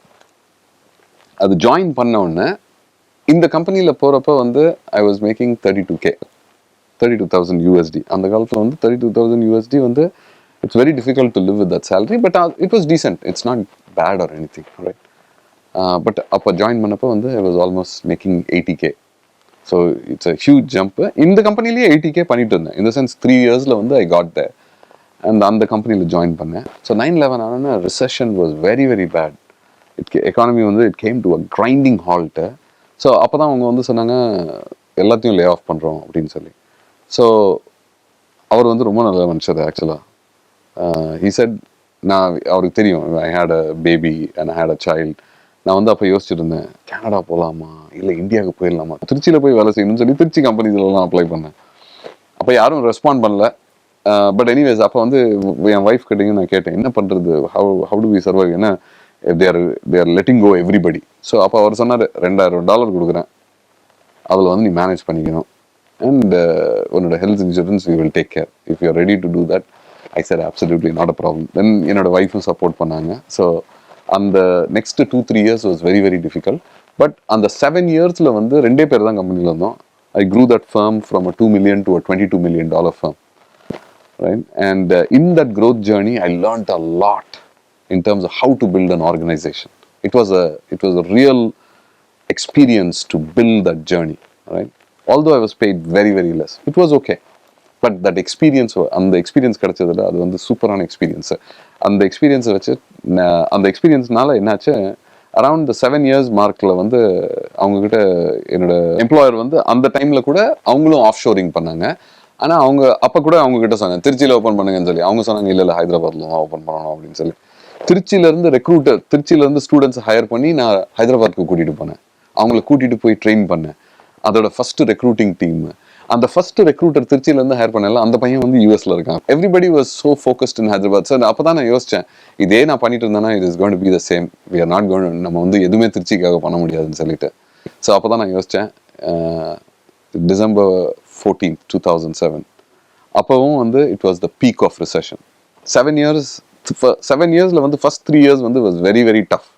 அது ஜாயின் பண்ண உடனே இந்த கம்பெனியில் போகிறப்ப வந்து ஐ வாஸ் மேக்கிங் 32,000 USD. அந்த காலத்தில் வந்து 32,000 USD வந்து it's very difficult to live with that salary, but it was decent, it's not bad or anything, right? But அப்போ ஜாயின் பண்ணப்போ வந்து I was almost making 80K. So it's a huge jump. இந்த கம்பெனிலேயே 80K பண்ணிட்டு இருந்தேன். இந்த sense 3 இயர்ஸில் வந்து ஐ காட் தேர் அண்ட் அந்த கம்பெனியில் ஜாயின் பண்ணேன். ஸோ 9/11 ஆனால் recession was very very bad. Economy வந்து it came to a grinding halt. So அப்போ தான் அவங்க வந்து சொன்னாங்க எல்லாத்தையும் லே ஆஃப் பண்ணுறோம் அப்படின்னு சொல்லி. ஸோ அவர் வந்து ரொம்ப நல்ல மனுஷர் ஆக்சுவலாக. ஹீ செட், நான் அவருக்கு தெரியும் I had a baby and I had a child. நான் வந்து அப்போ யோசிச்சுட்டு இருந்தேன், கனடா போகலாமா இல்லை இந்தியாவுக்கு போயிடலாமா, திருச்சியில் போய் வேலை செய்யணும்னு சொல்லி திருச்சி கம்பெனிஸ்லாம் அப்ளை பண்ணேன். அப்போ யாரும் ரெஸ்பாண்ட் பண்ணல. பட் எனிவேஸ் அப்போ வந்து என் ஒய்ஃப் கிட்டேயும் நான் கேட்டேன், என்ன பண்ணுறது, ஹவு டு வி சர்வைவ், என்ன தேர் லெட்டிங் கோ எவ்ரிபடி. ஸோ அப்போ அவர் சொன்னார், $2,000 கொடுக்குறேன், அதில் வந்து நீ மேனேஜ் பண்ணிக்கணும் அண்ட் உன்னோட health insurance we will take care if you are ready to do that. I said absolutely not a problem. Then என்னோட ஒய்ஃபும் சப்போர்ட் பண்ணாங்க. ஸோ அந்த next 2-3 years was very very difficult. But அந்த 7 இயர்ஸில் வந்து 2 பேர் தான் கம்பெனியில் இருந்தோம். I grew that firm from a $2 million to a $22 million firm, right? And in that growth journey I learned a lot in terms of how to build an organization. It was a real experience to build that journey, right? Although I was paid very very less, it was okay. But that experience, அந்த experience கிடைச்சதில்ல, அது வந்து சூப்பரான experience. அந்த எக்ஸ்பீரியன்ஸை வச்சு அந்த எக்ஸ்பீரியன்ஸ்னால என்னாச்சு, around the 7 years மார்க்கில் வந்து அவங்கக்கிட்ட என்னோட எம்ப்ளாயர் வந்து அந்த டைமில் கூட அவங்களும் ஆஃப் ஷோரிங் பண்ணாங்க. ஆனால் அவங்க அப்போ கூட அவங்கக்கிட்ட சொன்னாங்க திருச்சியில் ஓப்பன் பண்ணுங்கன்னு சொல்லி. அவங்க சொன்னாங்க இல்லை ஹைதராபாத்தில் தான் ஓப்பன் பண்ணணும் அப்படின்னு சொல்லி. திருச்சியிலேருந்து ஸ்டூடெண்ட்ஸ் ஹையர் பண்ணி நான் ஹைதராபாத்துக்கு கூட்டிகிட்டு போனேன். அவங்கள கூட்டிகிட்டு போய் ட்ரெயின் பண்ணேன். அதோட ஃபர்ஸ்ட் ரெக்ரூட்டிங் டீம். அந்த ஃபர்ஸ்ட் ரெக்ரூட்டர் திருச்சியிலேருந்து ஹையர் பண்ணல, அந்த பையன் வந்து யூஎஸ்ல இருக்கான். Everybody was so focused in Hyderabad. Sir அப்போ தான் நான் யோசித்தேன், இதே நான் பண்ணிட்டு இருந்தேன்னா it is going to be the same, we are not going, நம்ம வந்து எதுவுமே திருச்சிக்காக பண்ண முடியாதுன்னு சொல்லிட்டு. ஸோ அப்போ தான் நான் யோசித்தேன். December 14, 2007 அப்போவும் வந்து it was the peak of recession. 7 இயர்ஸில் வந்து ஃபர்ஸ்ட் 3 இயர்ஸ் வந்து வாஸ் வெரி வெரி டஃப்.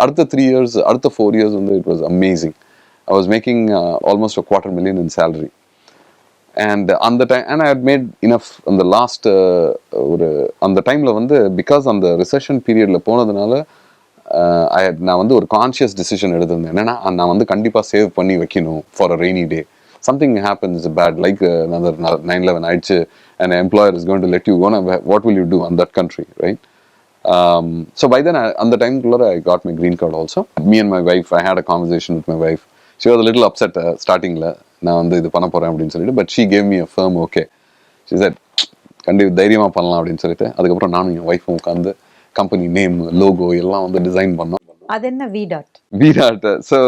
அடுத்த 3 இயர்ஸ், அடுத்த 4 இயர்ஸ் வந்து it was amazing. I was making almost $250,000 in salary. And on the time, and I had made enough on the last on the time la vandu, because on the recession period la ponadanaala நான் வந்து ஒரு conscious decision எடுத்திருந்தேன். என்னன்னா நான் வந்து கண்டிப்பாக save பண்ணி வைக்கணும் for a rainy day. Something happens bad like another 9/11 ஆயிடுச்சு and an employer is going to let you go, what will you do on that country, right? So by then on the time I got my green card also. Me and my wife, I had a conversation with my wife. She was a little upset startingல நான் வந்து இது பண்ண போகிறேன் அப்படின்னு சொல்லிட்டு, but she gave me a firm okay. She said கண்டிப்பாக தைரியமாக பண்ணலாம் அப்படின்னு சொல்லிட்டு, அதுக்கப்புறம் நானும் என் ஒய்ஃபும் உட்காந்து கம்பெனி நேம், லோகோ எல்லாம் வந்து டிசைன் பண்ணோம். அது என்ன VDart. ஸோ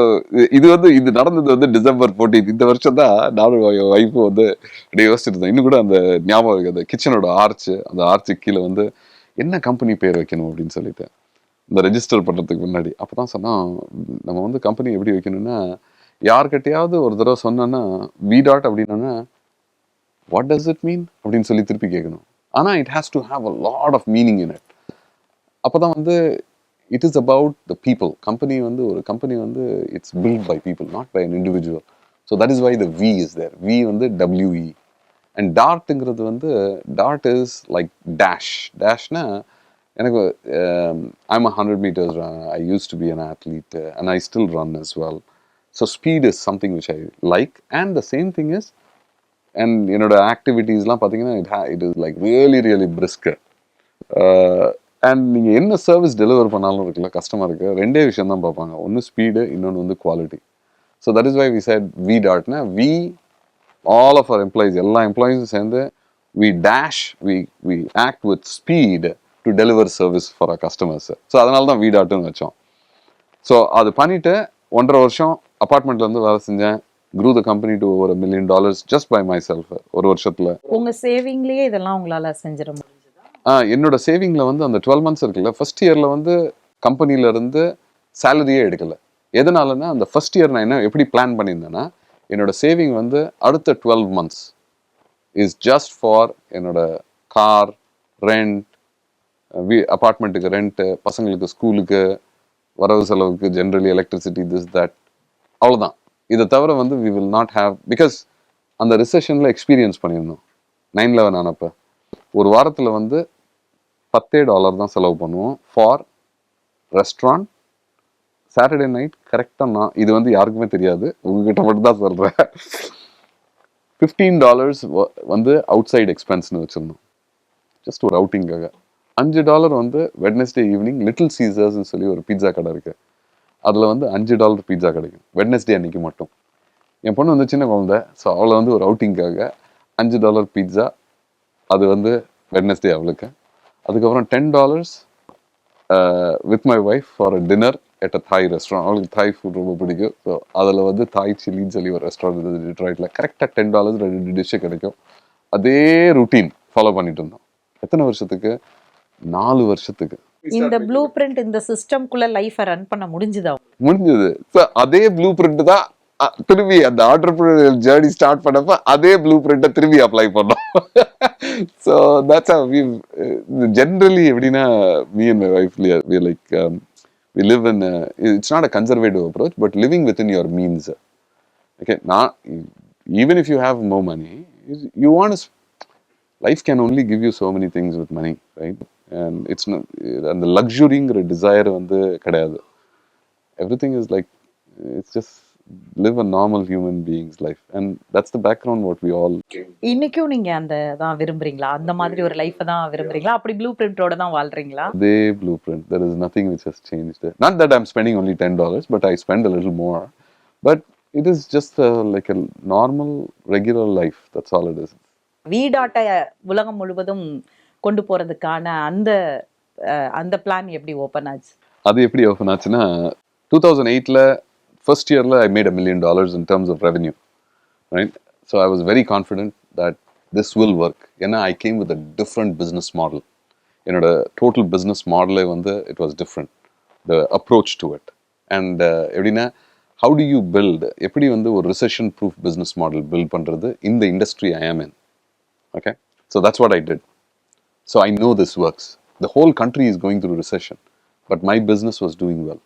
இது நடந்தது வந்து December 14. இந்த வருஷம் தான் நானும் என் ஒய்ஃபும் வந்து அப்படியே யோசிச்சுட்டு இருந்தோம். இன்னும் கூட அந்த ஞாபகம் இருக்குது, அந்த கிச்சனோட ஆர்ச்சு, அந்த ஆர்ச்சுக்கு கீழே வந்து என்ன கம்பெனி பேர் வைக்கணும் அப்படின்னு சொல்லிட்டு இந்த ரெஜிஸ்டர் பண்ணுறதுக்கு முன்னாடி. அப்போ தான் சொன்னால் நம்ம வந்து கம்பெனி எப்படி வைக்கணும்னா, யார்கிட்டையாவது ஒரு தடவை சொன்னோன்னா VDart அப்படின்னா வாட் டஸ் இட் மீன் அப்படின்னு சொல்லி திருப்பி கேட்கணும். ஆனால் it has to have a lot of meaning in it. அப்போ தான் வந்து it is about the people. ஒரு கம்பெனி வந்து it's built by people, not by an individual. So that is why the V is there. V வந்து WE. And டார்ட்டுங்கிறது வந்து dart is like டேஷ்னா எனக்கு I'm 100 meters I used to be an athlete and I still run as well. So speed is something which I like, and the same thing is, and என்னோட ஆக்டிவிட்டீஸ்லாம் பார்த்தீங்கன்னா it is like really really brisk. And நீங்கள் என்ன service deliver பண்ணாலும் இருக்குல்ல கஸ்டமருக்கு ரெண்டே விஷயம் தான் பார்ப்பாங்க. ஒன்று ஸ்பீடு, இன்னொன்று வந்து quality. So that is why we said VDartனா we all of our employees எல்லா எம்ப்ளாயீஸும் சேர்ந்து we dash we act with speed to deliver service for our customers. So அதனால தான் VDartனு வச்சோம். ஸோ அது பண்ணிவிட்டு 1.5 வருஷம் அப்பார்ட்மெண்ட்லேருந்து வேலை செஞ்சேன். grew the company to over $1 million just by myself ஒரு வருஷத்தில். உங்கள் சேவிங்லேயே இதெல்லாம் உங்களால் செஞ்சிட முடியும்? என்னோட சேவிங்கில் வந்து அந்த 12 months இருக்குல்ல, ஃபர்ஸ்ட் இயரில் வந்து கம்பெனியிலேருந்து சேலரியே எடுக்கலை. எதனாலன்னா அந்த ஃபர்ஸ்ட் இயர் நான் என்ன எப்படி பிளான் பண்ணியிருந்தேன்னா, என்னோட சேவிங் வந்து அடுத்த 12 months இஸ் ஜஸ்ட் ஃபார் என்னோட கார் ரெண்ட், அப்பார்ட்மெண்ட்டுக்கு ரெண்ட்டு, பசங்களுக்கு ஸ்கூலுக்கு வரவு செலவுக்கு, ஜென்ரலி எலக்ட்ரிசிட்டி, திஸ் தட், அவ்வளோதான். இதை தவிர வந்து we will not have, because அந்த ரிசெஷனில் எக்ஸ்பீரியன்ஸ் பண்ணியிருந்தோம் 9/11 ஆனப்போ. ஒரு வாரத்தில் வந்து $10 தான் செலவு பண்ணுவோம் ஃபார் ரெஸ்டாரண்ட். சாட்டர்டே நைட் கரெக்டாக நான் இது வந்து யாருக்குமே தெரியாது, உங்ககிட்ட மட்டும் தான் சொல்கிறேன், $15 வந்து அவுட் சைடு எக்ஸ்பென்ஸ்னு வச்சுருந்தோம் ஜஸ்ட் ஒரு அவுட்டிங்காக. $5 வந்து வெட்னஸ்டே ஈவினிங் லிட்டில் சீசர்ஸ்ன்னு சொல்லி ஒரு பீட்சா கடை இருக்குது, அதில் வந்து $5 பீட்சா கிடைக்கும் வெட்னஸ்டே அன்னைக்கு மட்டும். என் பொண்ணு வந்து சின்ன குழந்தை, ஸோ அவளை வந்து ஒரு அவுட்டிங்காக $5 பீட்சா, அது வந்து வெட்னஸ்டே அவளுக்கு. அதுக்கப்புறம் $10 with my wife for a dinner at a Thai restaurant. அவளுக்கு தாய் ஃபுட் ரொம்ப பிடிக்கும். ஸோ அதில் வந்து தாய் சில்லின்னு சொல்லி ஒரு ரெஸ்டாரண்ட் இருந்தது டிட்ராய்ட்டில். கரெக்டாக $10 2 டிஷ்ஷு கிடைக்கும். அதே ரூட்டீன் ஃபாலோ பண்ணிட்டு இருந்தோம். எத்தனை வருஷத்துக்கு? 4 வருஷத்துக்கு. இந்த ப்ளூ பிரிண்ட், இந்த சிஸ்டம்குள்ள லைஃபை ரன் பண்ண முடிஞ்சுதா? முடிஞ்சது. ஸோ அதே ப்ளூ பிரிண்ட் தான் திரும்பி அந்த ஆண்டர்பிரினியர் ஜேர்னி ஸ்டார்ட் பண்ணப்ப அதே ப்ளூ பிரிண்ட்டை திரும்பி அப்ளை பண்ணோம். So that's how we generally எப்படின்னா, me and my wife we like we live in, it's not a conservative approach but living with in your means. Okay, நான் even if you have more money, you want, life can only give you so many things with money, right? And it's அந்த லக்ஸுரிங்கிற desire வந்து கிடையாது. Everything is like, it's just live a normal human being's life, and that's the background what we all. இன்னைக்கும் நீங்க அந்த தான் விரும்புறீங்களா? அந்த மாதிரி ஒரு லைஃப் தான் விரும்புறீங்களா? அப்படி ப்ளூ பிரிண்டோட தான் வாழ்றீங்களா? The blueprint, there is nothing which has changed. Not that I'm spending only $10, but I spend a little more, but it is just like a normal regular life, that's all it is. VDart உலகம் முழுவதும் கொண்டு போறதுக்கான அந்த plan எப்படி open ஆச்சு? அது எப்படி open ஆச்சுன்னா, 2008ல first yearல I made $1 million in terms of revenue, right? So I was very confident that this will work. ஏன்னா I came with a different business model. என்னோட total business model வந்து it was different, the approach to it. And எப்படின்னா, how do you build, எப்படி வந்து ஒரு recession proof business model build பண்றது in the industry I am in. Okay, so that's what I did. So I know this works. The whole country is going through recession, but my business was doing well.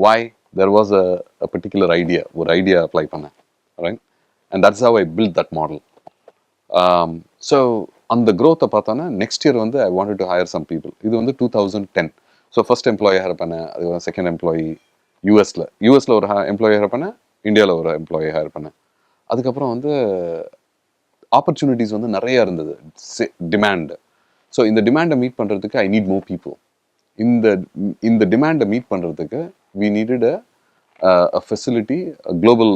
Why? There was a particular idea, ஒரு idea apply பண்ணேன், right? And that's how I built that model. So அந்த growth பார்த்தானா, next year வந்து I wanted to hire some people. இது வந்து 2010. So first employee higher பண்ணேன், அது second employee யூஎஸ்ல ஒரு எம்ப்ளாயி ஹையர் பண்ணேன், இந்தியாவில் ஒரு எம்ப்ளாயி ஹையர் பண்ணேன். அதுக்கப்புறம் வந்து ஆப்பர்ச்சுனிட்டிஸ் வந்து நிறைய இருந்தது, டிமாண்ட். ஸோ இந்த டிமாண்டை மீட் பண்ணுறதுக்கு ஐ நீட் மோர் பீப்புள். இந்த டிமாண்டை மீட் பண்ணுறதுக்கு we needed a facility, a global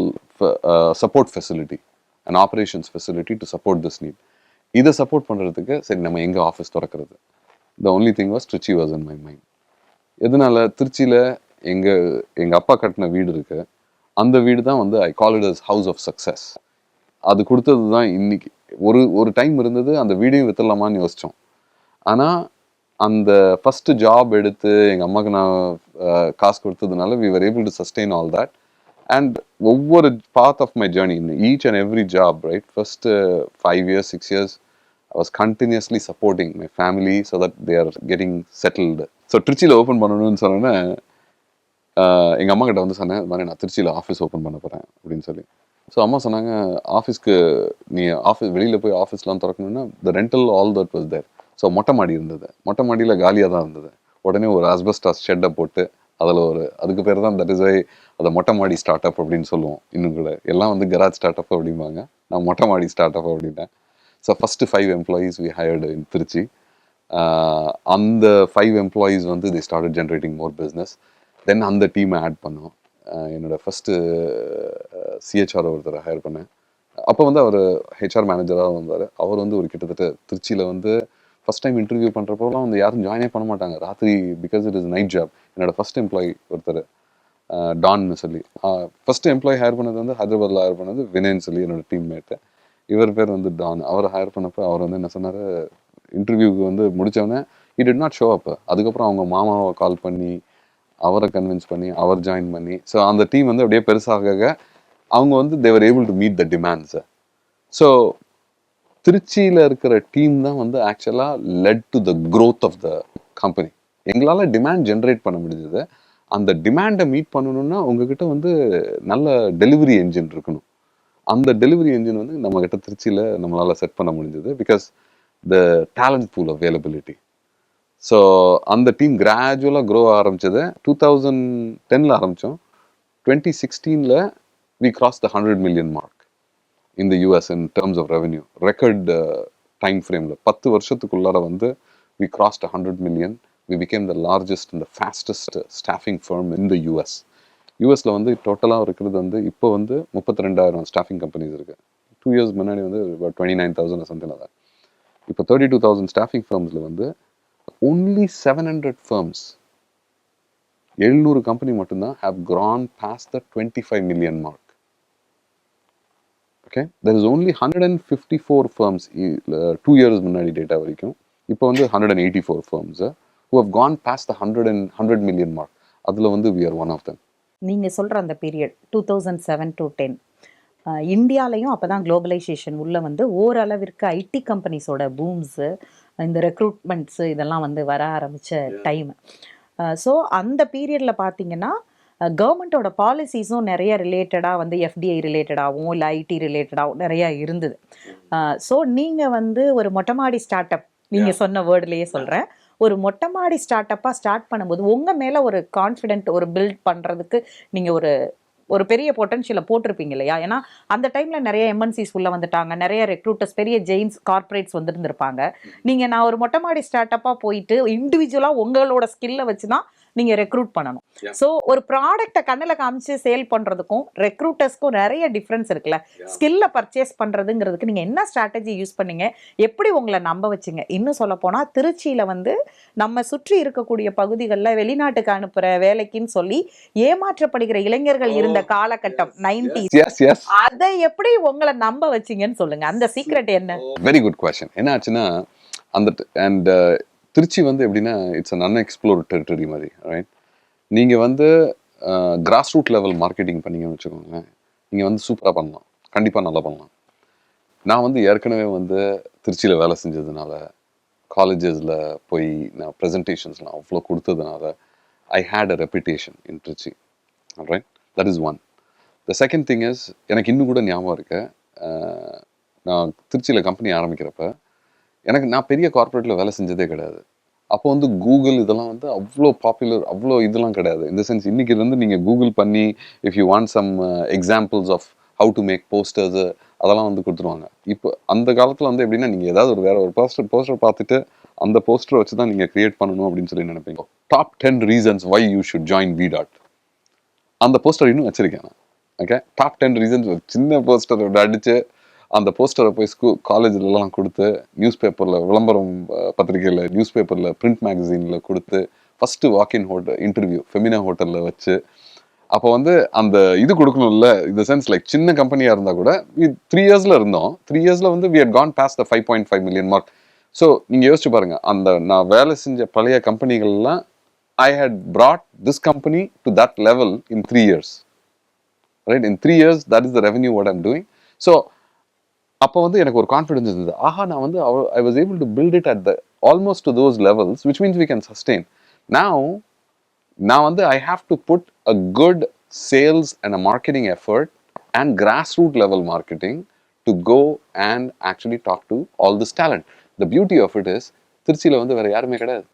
support facility, an operations facility to support this need. இதை சப்போர்ட் பண்ணுறதுக்கு சரி நம்ம எங்கே ஆஃபீஸ் திறக்கிறது? The only thing was Trichy was in my mind. எதனால? திருச்சியில் எங்கள் அப்பா கட்டின வீடு இருக்கு, அந்த வீடு தான் வந்து I call it as house of success. அது கொடுத்தது தான் இன்னைக்கு. ஒரு டைம் இருந்தது அந்த வீடையும் வித்துடலாமான்னு யோசித்தோம். ஆனால் அந்த ஃபஸ்ட்டு ஜாப் எடுத்து எங்கள் அம்மாவுக்கு நான் காசு கொடுத்ததுனால we were able to sustain all that. And ஒவ்வொரு path of my journey, in each and every job, right, first 5 years, 6 years, I was continuously supporting my family so that they are getting settled. So திருச்சியில் open பண்ணணும்னு சொன்னோன்னே எங்கள் அம்மா கிட்ட வந்து சொன்னேன், இது மாதிரி நான் திருச்சியில் ஆஃபீஸ் ஓப்பன் பண்ண போகிறேன் அப்படின்னு சொல்லி. ஸோ அம்மா சொன்னாங்க, ஆஃபீஸ்க்கு நீ வெளியில் போய் ஆஃபீஸ்லாம் திறக்கணுன்னா the rental all that was there. So மொட்டை மாடி இருந்தது, மொட்டை மாடியில் காலியாக தான் இருந்தது. உடனே ஒரு அஸ்பெஸ்டாஸ் ஷெட்டை போட்டு அதில் அதுக்கு பேர் தான் தட் இஸ் வை அதை மொட்டை மாடி ஸ்டார்ட் அப் அப்படின்னு சொல்லுவோம். இன்னும் கூட எல்லாம் வந்து கராஜ் ஸ்டார்ட் அப் அப்படிம்பாங்க, நான் மொட்டை மாடி ஸ்டார்ட் அப் அப்படின்னேன். So first 5 employees we hired in Trichy. அந்த 5 எம்ப்ளாயீஸ் வந்து they started generating more business. தென் அந்த டீமை ஆட் பண்ணோம். என்னோட ஃபஸ்ட்டு சிஹெச்ஆர் ஒருத்தரை ஹையர் பண்ணேன். அப்போ வந்து அவர் ஹெச்ஆர் மேனேஜராக வந்தார். அவர் வந்து ஒரு கிட்டத்தட்ட திருச்சியில் வந்து ஃபஸ்ட் டைம் இன்டர்வியூ பண்ணுறப்போலாம் வந்து யாரும் ஜாயினே பண்ண மாட்டாங்க ராத்திரி, because it is night job. என்னோட ஃபஸ்ட் எம்ப்ளாயி ஒருத்தர் டான்னு சொல்லி, ஃபஸ்ட்டு எம்ப்ளாயி ஹையர் பண்ணது வந்து ஹைதராபாத்தில் ஹையர் பண்ணது வினயன்னு சொல்லி என்னோட டீம்மேட்டு. இவர் பேர் வந்து டான். அவர் ஹையர் பண்ணப்போ அவர் வந்து என்ன சொன்னார், இன்டர்வியூக்கு வந்து முடித்தவொடனே he did not show up. அதுக்கப்புறம் அவங்க மாமாவை கால் பண்ணி அவரை கன்வின்ஸ் பண்ணி அவர் ஜாயின் பண்ணி, ஸோ அந்த டீம் வந்து அப்படியே பெருசாக அவங்க வந்து they were able to meet the demands. So திருச்சியில் இருக்கிற டீம் தான் வந்து ஆக்சுவலாக led to the growth of the company. எங்களால் டிமாண்ட் ஜென்ரேட் பண்ண முடிஞ்சது. அந்த டிமாண்டை மீட் பண்ணணும்னா உங்ககிட்ட வந்து நல்ல டெலிவரி என்ஜின் இருக்கணும். அந்த டெலிவரி என்ஜின் வந்து நம்மக்கிட்ட திருச்சியில் நம்மளால் செட் பண்ண முடிஞ்சது, because the talent pool availability. So அந்த டீம் கிராஜுவலாக க்ரோ ஆரம்பித்தது 2010 ஆரம்பித்தோம். 2016 we crossed the 100 million mark in the US in terms of revenue. Record time frame. 10 வருஷத்துக்குள்ளார வந்து we crossed 100 million. We became the largest and the fastest staffing firm in the US. யூஎஸில் வந்து டோட்டலாக இருக்கிறது வந்து இப்போ வந்து 32,000 ஸ்டாஃபிங் கம்பெனிஸ் இருக்குது. 2 years முன்னாடி வந்து 29,000 சம்திங் அதான். இப்போ 32,000 ஸ்டாஃபிங் ஃபர்ம்ஸில் வந்து only 700 firms, 700 கம்பெனி மட்டும்தான் have grown past the 25 million mark. Okay, there is only 154 firms 2 years முன்னாடி டேட்டா வரைக்கும். இப்போ வந்து 184 firms who have gone past the 100 million mark. அதில் வந்து we are one of them. நீங்கள் சொல்கிற அந்த பீரியட் 2007 to 10 இந்தியாலையும் அப்போ தான் குளோபலைசேஷன் உள்ள வந்து ஓரளவிற்கு ஐடி கம்பெனிஸோட பூம்ஸு, இந்த ரெக்ரூட்மெண்ட்ஸு இதெல்லாம் வந்து வர ஆரம்பித்த டைம். ஸோ அந்த பீரியடில் பார்த்தீங்கன்னா கவர்மெண்ட்டோட பாலிசிஸும் நிறைய ரிலேட்டடாக வந்து எஃப்டிஐ ரிலேட்டடாகவும் இல்லை ஐடி ரிலேட்டடாகவும் நிறையா இருந்தது. ஸோ நீங்கள் வந்து ஒரு மொட்டைமாடி ஸ்டார்ட் அப், நீங்கள் சொன்ன வேர்டுலேயே சொல்கிறேன், ஒரு மொட்டைமாடி ஸ்டார்ட் அப்பாக ஸ்டார்ட் பண்ணும்போது உங்கள் மேலே ஒரு கான்ஃபிடென்ட் ஒரு பில்ட் பண்ணுறதுக்கு நீங்கள் ஒரு பெரிய பொட்டன்ஷியலை போட்டிருப்பீங்க இல்லையா? ஏன்னா அந்த டைமில் நிறைய எம்என்சிஸ் உள்ளே வந்துட்டாங்க, நிறைய ரெக்ரூட்டர்ஸ், பெரிய ஜெயின்ஸ் கார்பரேட்ஸ் வந்துருந்துருப்பாங்க. நீங்கள் நான் ஒரு மொட்டைமாடி ஸ்டார்ட் அப்பாக போயிட்டு இண்டிவிஜுவலாக உங்களோட ஸ்கில்லை வச்சு தான் நீங்கள் ரெக்ரூட் பண்ணணும். ஸோ ஒரு ப்ராடக்டை கண்ணில் காமிச்சு சேல் பண்ணுறதுக்கும் ரெக்ரூட்டர்ஸ்க்கும் நிறைய டிஃப்ரென்ஸ் இருக்குல்ல. ஸ்கில்லை பர்ச்சேஸ் பண்ணுறதுங்கிறதுக்கு நீங்கள் என்ன ஸ்ட்ராட்டஜி யூஸ் பண்ணீங்க, எப்படி உங்களை நம்ப வச்சிங்க? இன்னும் சொல்ல போனால் திருச்சியில் வந்து நம்ம சுற்றி இருக்கக்கூடிய பகுதிகளில் வெளிநாட்டுக்கு அனுப்புகிற வேலைக்குன்னு சொல்லி ஏமாற்றப்படுகிற இளைஞர்கள் இருந்த காலகட்டம் 90s. அதை எப்படி உங்களை நம்ப வச்சிங்கன்னு சொல்லுங்க. அந்த சீக்ரெட் என்ன? Very good question. என்ன ஆச்சுன்னா அந்த திருச்சி வந்து எப்படின்னா இட்ஸ் அன் அன்எக்ஸ்ப்ளோர்ட் டெரிட்டரி மாதிரி, ரைட்? நீங்கள் வந்து கிராஸ் ரூட் லெவல் மார்க்கெட்டிங் பண்ணீங்கன்னு வச்சுக்கோங்களேன், நீங்கள் வந்து சூப்பராக பண்ணலாம், கண்டிப்பாக நல்லா பண்ணலாம். நான் வந்து ஏற்கனவே வந்து திருச்சியில் வேலை செஞ்சதுனால, காலேஜஸில் போய் நான் ப்ரெசன்டேஷன்ஸ்லாம் அவ்வளோ கொடுத்ததுனால I had a reputation in Trichy, right? That is one. The second thing is, எனக்கு இன்னும் கூட ஞாபகம் இருக்கு, நான் திருச்சியில் கம்பெனி ஆரம்பிக்கிறப்ப நான் பெரிய கார்பரேட்டில் வேலை செஞ்சதே கிடையாது. அப்போ வந்து கூகுள் இதெல்லாம் வந்து அவ்வளோ பாப்புலர், அவ்வளோ இதெல்லாம் கிடையாது. இந்த சென்ஸ் இன்னைக்கு வந்து நீங்கள் கூகுள் பண்ணி if you want some examples of how to make posters அதெல்லாம் வந்து கொடுத்துருவாங்க. இப்போ அந்த காலத்தில் வந்து எப்படின்னா நீங்கள் ஏதாவது வேற ஒரு போஸ்டர் பார்த்துட்டு அந்த போஸ்டரை வச்சு தான் நீங்கள் கிரியேட் பண்ணணும் அப்படின்னு சொல்லி நினைப்பீங்க. Top 10 reasons why you should join VDart. அந்த போஸ்டர் இன்னும் வச்சிருக்கேன் நான். ஓகே, டாப் 10 reasons ஒரு சின்ன போஸ்டர் அடிச்சு அந்த போஸ்டரை போய் காலேஜ்லலாம் கொடுத்து, நியூஸ் பேப்பரில், விளம்பரம் பத்திரிகையில், நியூஸ் பேப்பரில், பிரிண்ட் மேகசீனில் கொடுத்து, ஃபஸ்ட்டு வாக்கின் இன்டர்வியூ ஃபெமினா ஹோட்டலில் வச்சு, அப்போ வந்து அந்த இது கொடுக்கணும்ல. இந்த சென்ஸ் லைக் சின்ன கம்பெனியாக இருந்தால் கூட 3 yearsல இருந்தோம். 3 yearsல வந்து we had gone past the 5.5 million mark. So நீங்கள் யோசிச்சு பாருங்கள், அந்த நான் வேலை செஞ்ச பழைய கம்பெனிகள்லாம் I had brought this company to that level in 3 years. Right? In 3 years, that is the revenue what I'm doing. So அப்போ வந்து எனக்கு ஒரு கான்ஃபிடன்ஸ் இருந்தது. ஆஹா, நான் வந்து I was able to build it at the almost to those levels, which means we can sustain. Now வந்து I have to put a good sales and a marketing effort and grassroots level marketing to go and actually talk to all this talent. The beauty of it is திருச்சியில் வந்து வேற யாருமே கிடையாது.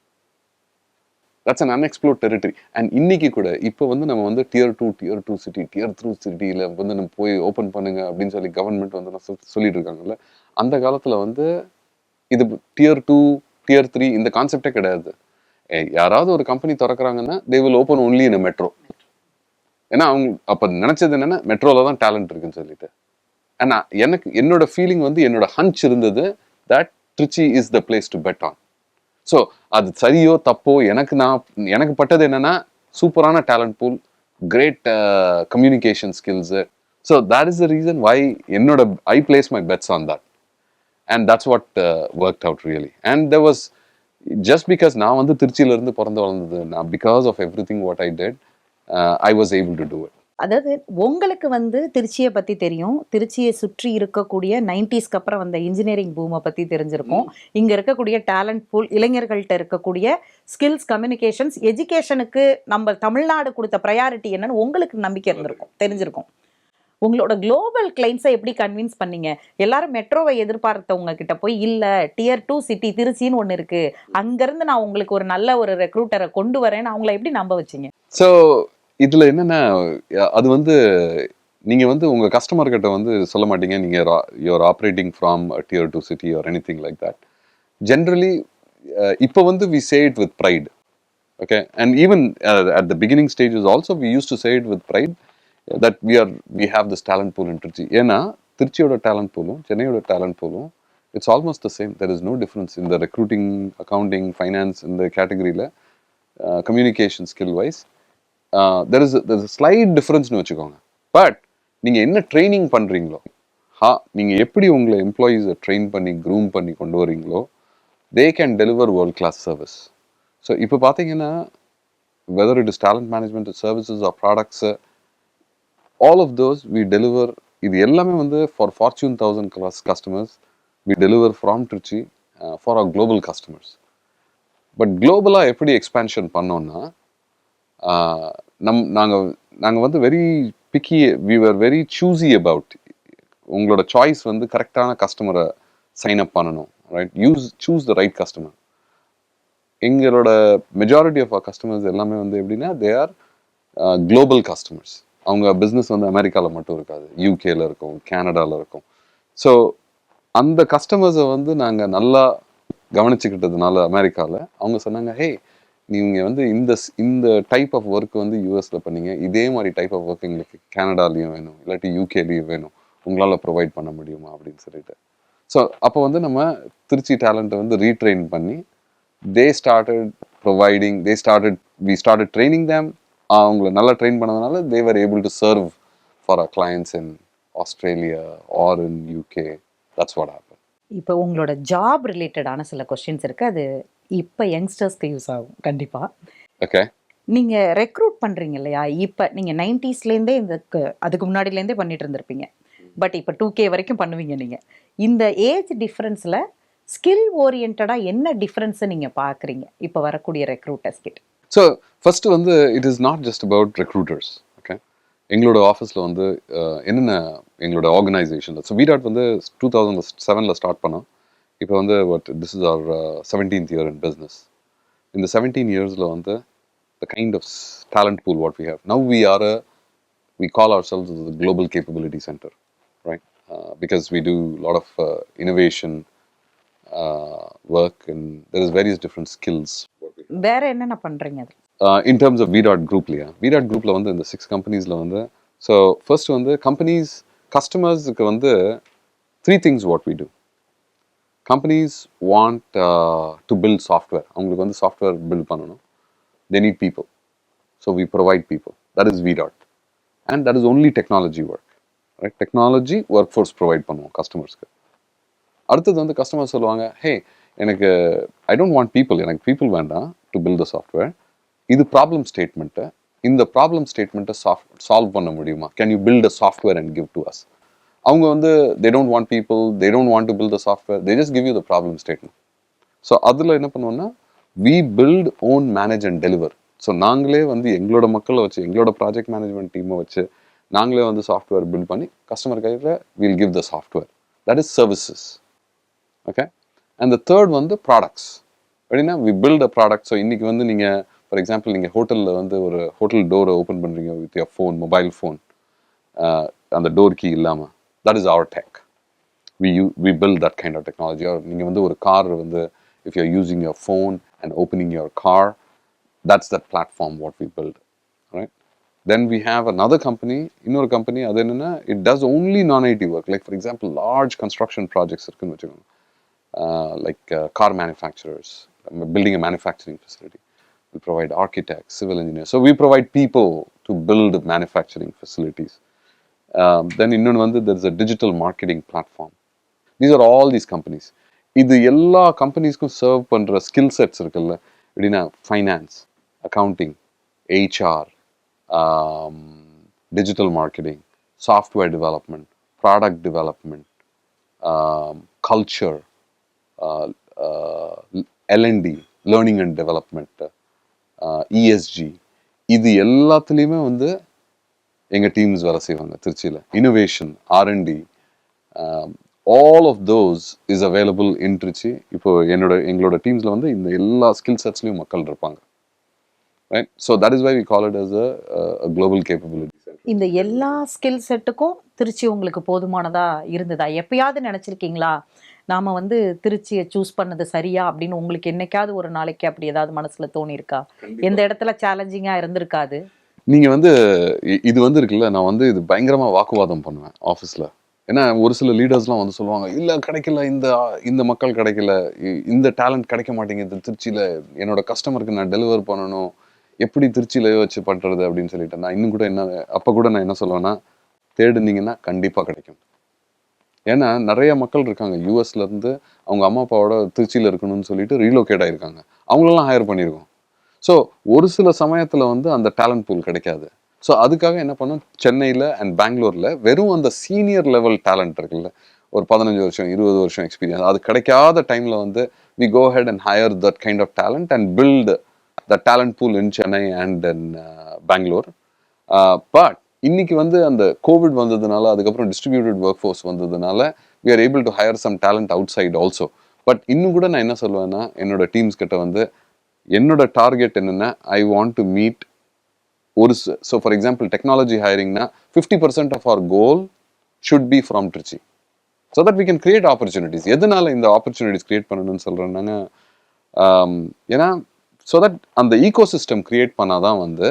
That's an unexplored territory. And இன்னைக்கு கூட இப்போ வந்து நம்ம வந்து tier 2 city, tier 3 சிட்டியில் வந்து நம்ம போய் ஓப்பன் பண்ணுங்க அப்படின்னு சொல்லி கவர்மெண்ட் வந்து சொல்லிட்டு இருக்காங்கல்ல. அந்த காலத்தில் வந்து இது tier 2 tier 3 இந்த கான்செப்டே கிடையாது. யாராவது ஒரு company திறக்கிறாங்கன்னா they will open only in a metro. ஏன்னா அவங்க அப்ப நினைச்சது என்னன்னா மெட்ரோல தான் டேலண்ட் இருக்குன்னு சொல்லிட்டு. ஆனா எனக்கு என்னோட ஃபீலிங் வந்து என்னோட ஹஞ்ச் இருந்தது that Trichy is the place to bet on. So அது சரியோ தப்போ எனக்கு பட்டது என்னன்னா சூப்பரான talent pool, great communication skills. So that is the reason why I place my bets on that. And that's what worked out really. And there was just because நான் வந்து திருச்சியில இருந்து பிறந்து வளர்ந்தது, because of everything what I did, I was able to do it. அதாவது உங்களுக்கு வந்து திருச்சியை பத்தி தெரியும், திருச்சியை சுற்றி இருக்கக்கூடிய 90ஸ்க்கு அப்புறம் வந்த இன்ஜினியரிங் பூமை பத்தி தெரிஞ்சிருக்கும், இங்க இருக்கக்கூடிய டேலண்ட் பூல், இளைஞர்கள்ட்ட இருக்கக்கூடிய ஸ்கில்ஸ், கம்யூனிகேஷன்ஸ், எஜுகேஷனுக்கு நம்ம தமிழ்நாடு கொடுத்த ப்ரையாரிட்டி என்னன்னு உங்களுக்கு நம்பிக்கை இருந்திருக்கும், தெரிஞ்சிருக்கும். உங்களோட குளோபல் கிளைண்ட்ஸை எப்படி கன்வின்ஸ் பண்ணீங்க? எல்லாரும் மெட்ரோவை எதிர்பார்த்தவங்க கிட்ட போய் இல்ல டியர் 2 சிட்டி திருச்சின்னு ஒன்று இருக்கு, அங்கிருந்து நான் உங்களுக்கு ஒரு நல்ல ஒரு ரெக்ரூட்டரை கொண்டு வரேன்னு அவங்கள எப்படி நம்ப வச்சீங்க? ஸோ இதுல என்னன்னா, அது வந்து நீங்க வந்து உங்க கஸ்டமர் கிட்ட வந்து சொல்ல மாட்டீங்க நீங்க you're operating from tier 2 city or anything like that. Generally இப்போ வந்து we say it with pride. Okay, and even at the beginning stages also we used to say it with pride that we have this talent pool in Trichy. ஏன்னா திருச்சியோட talent பூலும் சென்னையோட talent பூலும் it's almost the same. There is no difference இந்த recruiting, accounting, finance இந்த கேட்டகரியில் communication skill wise there is slight டிஃபரன்ஸ்னு வச்சுக்கோங்க. But நீங்கள் என்ன ட்ரைனிங் பண்ணுறீங்களோ, நீங்கள் எப்படி உங்களை எம்ப்ளாயீஸை ட்ரெயின் பண்ணி க்ரூம் பண்ணி கொண்டு வரீங்களோ, they can deliver world class service. So இப்போ பார்த்தீங்கன்னா whether it is talent management services or products, all of those we deliver. இது எல்லாமே வந்து for Fortune 1000 class customers we deliver from Trichy for our global customers. But global எப்படி expansion பண்ணோம்னா, நாங்க வந்து very piggy, we were very choosy about உங்களோட choice வந்து கரெக்டான கஸ்டமரை சைன் அப் பண்ணணும், right? Choose the right customer. எங்களோட மெஜாரிட்டி ஆஃப் ஆர் கஸ்டமர்ஸ் எல்லாமே வந்து எப்படின்னா தே ஆர் குளோபல் கஸ்டமர்ஸ். அவங்க பிஸ்னஸ் வந்து அமெரிக்காவில் மட்டும் இருக்காது, யூகேல இருக்கும், கேனடாவில் இருக்கும். ஸோ அந்த கஸ்டமர்ஸை வந்து நாங்கள் நல்லா கவனிச்சுக்கிட்டதுனால அமெரிக்காவில் அவங்க சொன்னாங்க, ஹே நீங்கள் வந்து இந்த டைப் ஆஃப் ஒர்க் வந்து யூஎஸில் பண்ணீங்க, இதே மாதிரி டைப் ஆஃப் ஒர்க் எங்களுக்கு கேனடாலையும் வேணும், இல்லாட்டி யூகேலையும் வேணும், உங்களால் ப்ரொவைட் பண்ண முடியுமா அப்படின்னு சொல்லிட்டு. ஸோ அப்போ வந்து நம்ம திருச்சி டேலண்ட்டை வந்து ரீட்ரெயின் பண்ணி we started training them. அவங்கள நல்லா ட்ரெயின் பண்ணதுனால they were able to serve for our clients in Australia or in UK. That's what happened. இப்போ உங்களோட ஜாப் ரிலேட்டடான சில கொஸ்டின்ஸ் இருக்கு, அது இப்போ யங்ஸ்டர்ஸ்க்கு யூஸ் ஆகும் கண்டிப்பா. ஓகே, நீங்க ரெக்ரூட் பண்றீங்க இல்லையா, இப்போ நீங்க 90ஸ்லேருந்தே அதுக்கு முன்னாடிலேருந்தே பண்ணிட்டு இருந்திருப்பீங்க, பட் இப்போ 2K வரைக்கும் பண்ணுவீங்க நீங்க. இந்த ஏஜ் டிஃப்ரென்ஸில் ஸ்கில் ஓரியன்டா என்ன டிஃப்ரென்ஸை நீங்க பார்க்குறீங்க இப்போ வரக்கூடிய ரெக்ரூட்டர்ஸ் கிட்ட? ஸோ ஃபர்ஸ்ட் வந்து it is not just about recruiters. Okay, எங்களோட ஆஃபீஸில் வந்து என்னென்ன எங்களோட ஆர்கனைசேஷனில், ஸோ VDart வந்து 2007 ஸ்டார்ட் பண்ணோம். இப்போ வந்து this is our 17th year in business. இந்த 17 yearsல வந்து the kind of talent pool what we have now, we call ourselves as the global capability center, right? Because we do a lot of innovation work, and there is various different skills. வேற என்னென்ன பண்றீங்க அது? In terms of VDart groupல, VDart groupல வந்து இந்த 6 companiesல வந்து, so first வந்து companies customersக்கு வந்து 3 things what we do. Companies want to build software. அவங்களுக்கு வந்து software build பண்ணணும். They need people, so we provide people. That is VDart, and that is only technology work, right? Technology workforce provide பண்ணுவோம் கஸ்டமர்ஸ்க்கு. அடுத்தது வந்து customer சொல்லுவாங்க, hey எனக்கு I don't want people, எனக்கு பீப்புள் வேண்டாம் டு பில்ட் த சாஃப்ட்வேர். இது problem statement, இந்த ப்ராப்ளம் ஸ்டேட்மெண்ட்டை சால்வ் பண்ண முடியுமா? Can you build a software and give to us? அவங்க வந்து they don't want people, they don't want to build the software, they just give you the problem statement. So அதில் என்ன பண்ணுவோம்னா we build, own, manage and deliver. So நாங்களே வந்து எங்களோட மக்களை வச்சு, எங்களோட ப்ராஜெக்ட் மேனேஜ்மெண்ட் டீமை வச்சு நாங்களே வந்து சாஃப்ட்வேர் பில்ட் பண்ணி கஸ்டமர் கையில் will give the software. That is services. Okay, and the third வந்து ப்ராடக்ட்ஸ். அப்படின்னா we build a product. So இன்றைக்கி வந்து நீங்கள் ஃபார் எக்ஸாம்பிள் நீங்கள் ஹோட்டலில் வந்து ஒரு ஹோட்டல் டோரை ஓப்பன் பண்ணுறீங்க with your phone, mobile phone, அந்த டோர் கீ இல்லாமல், that is our tech. We build that kind of technology. நீங்கள் வந்து ஒரு கார் வந்து if you're using your phone and opening your car, that's that platform what we build, right? Then we have another company, இன்னொரு company, அது என்னன்னா it does only non-IT work. Like for example, large construction projects இருக்குன்னு வச்சுக்கோங்க, like car manufacturers, building a manufacturing facility. We provide architects, civil engineers. So we provide people to build manufacturing facilities. Then இன்னொன்று வந்து there's a digital marketing platform. These are all these companies. இது எல்லா கம்பெனிஸ்க்கும் serve பண்ற skill sets இருக்குல்ல, எப்படின்னா finance, accounting, HR, digital marketing, software development, product development, culture, L&D, learning and development, ESG, இது எல்லாத்துலேயுமே வந்து எங்கள் டீம்ஸ் வேலை செய்வாங்க திருச்சியில். Innovation, R&D, all of those is available in Trichy. இப்போ எங்களோட டீம்ஸில் வந்து இந்த எல்லா ஸ்கில் செட்ஸ்லையும் மக்கள் இருப்பாங்க. Right? So that is why we call it as a global capability center. இந்த எல்லா ஸ்கில் செட்டுக்கும் திருச்சி உங்களுக்கு போதுமானதா இருந்ததா? எப்பயாவது நினைச்சிருக்கீங்களா நாம வந்து திருச்சியை சூஸ் பண்ணது சரியா அப்படின்னு உங்களுக்கு என்னைக்காவது ஒரு நாளைக்கு அப்படி ஏதாவது மனசுல தோணி இருக்கா? எந்த இடத்துல சேலஞ்சிங்கா இருந்திருக்காது? நீங்க வந்து இது வந்து இருக்குல்ல, நான் வந்து இது பயங்கரமா வாக்குவாதம் பண்ணுவேன் ஆஃபீஸ்ல. ஏன்னா ஒரு சில லீடர்ஸ்லாம் வந்து சொல்லுவாங்க, இல்ல கிடைக்கல, இந்த மக்கள் கிடைக்கல, இந்த டேலண்ட் கிடைக்க மாட்டேங்குது திருச்சியில, என்னோட கஸ்டமருக்கு நான் டெலிவர் பண்ணணும், எப்படி திருச்சியில வச்சு பண்றது அப்படின்னு சொல்லிட்டு நான் இன்னும் கூட அப்ப கூட நான் என்ன சொல்லுவேன்னா, தேடுனீங்கன்னா கண்டிப்பா கிடைக்கும். ஏன்னா நிறைய மக்கள் இருக்காங்க யூஎஸ்ல இருந்து, அவங்க அம்மா அப்பாவோட திருச்சியில இருக்கணும்னு சொல்லிட்டு ரீலோகேட் ஆயிருக்காங்க, அவங்களெல்லாம் ஹையர் பண்ணியிருக்கோம். ஸோ ஒரு சில சமயத்துல வந்து அந்த டேலண்ட் பூல் கிடைக்காது. ஸோ அதுக்காக என்ன பண்ணோம், சென்னையில் அண்ட் பெங்களூர்ல வெறும் அந்த சீனியர் லெவல் டேலண்ட் இருக்குல்ல, ஒரு 15 வருஷம் 20 வருஷம் எக்ஸ்பீரியன்ஸ், அது கிடைக்காத டைம்ல வந்து we go ahead and hire that kind of talent and build the talent pool in Chennai and in Bangalore. But இன்னைக்கு வந்து அந்த கோவிட் வந்ததுனால, அதுக்கப்புறம் டிஸ்ட்ரிபியூட்டட் ஒர்க் ஃபோர்ஸ் வந்ததுனால we are able to hire some talent outside also. But இன்னும் கூட நான் என்ன சொல்லுவேன்னா, என்னோட டீம்ஸ் கிட்ட வந்து என்னோட டார்கெட் என்னன்னா, ஐ வாண்ட் டு மீட் ஒரு ஸோ ஃபார் எக்ஸாம்பிள் டெக்னாலஜி ஹையரிங்னா 50% of our goal should be from Trichy, so that we can create opportunities. எதனால இந்த ஆப்பர்ச்சுனிட்டிஸ் கிரியேட் பண்ணணும்னு சொல்கிறேன்னாங்க, ஏன்னா ஸோ தட் அந்த ஈகோ சிஸ்டம் கிரியேட் பண்ணாதான் வந்து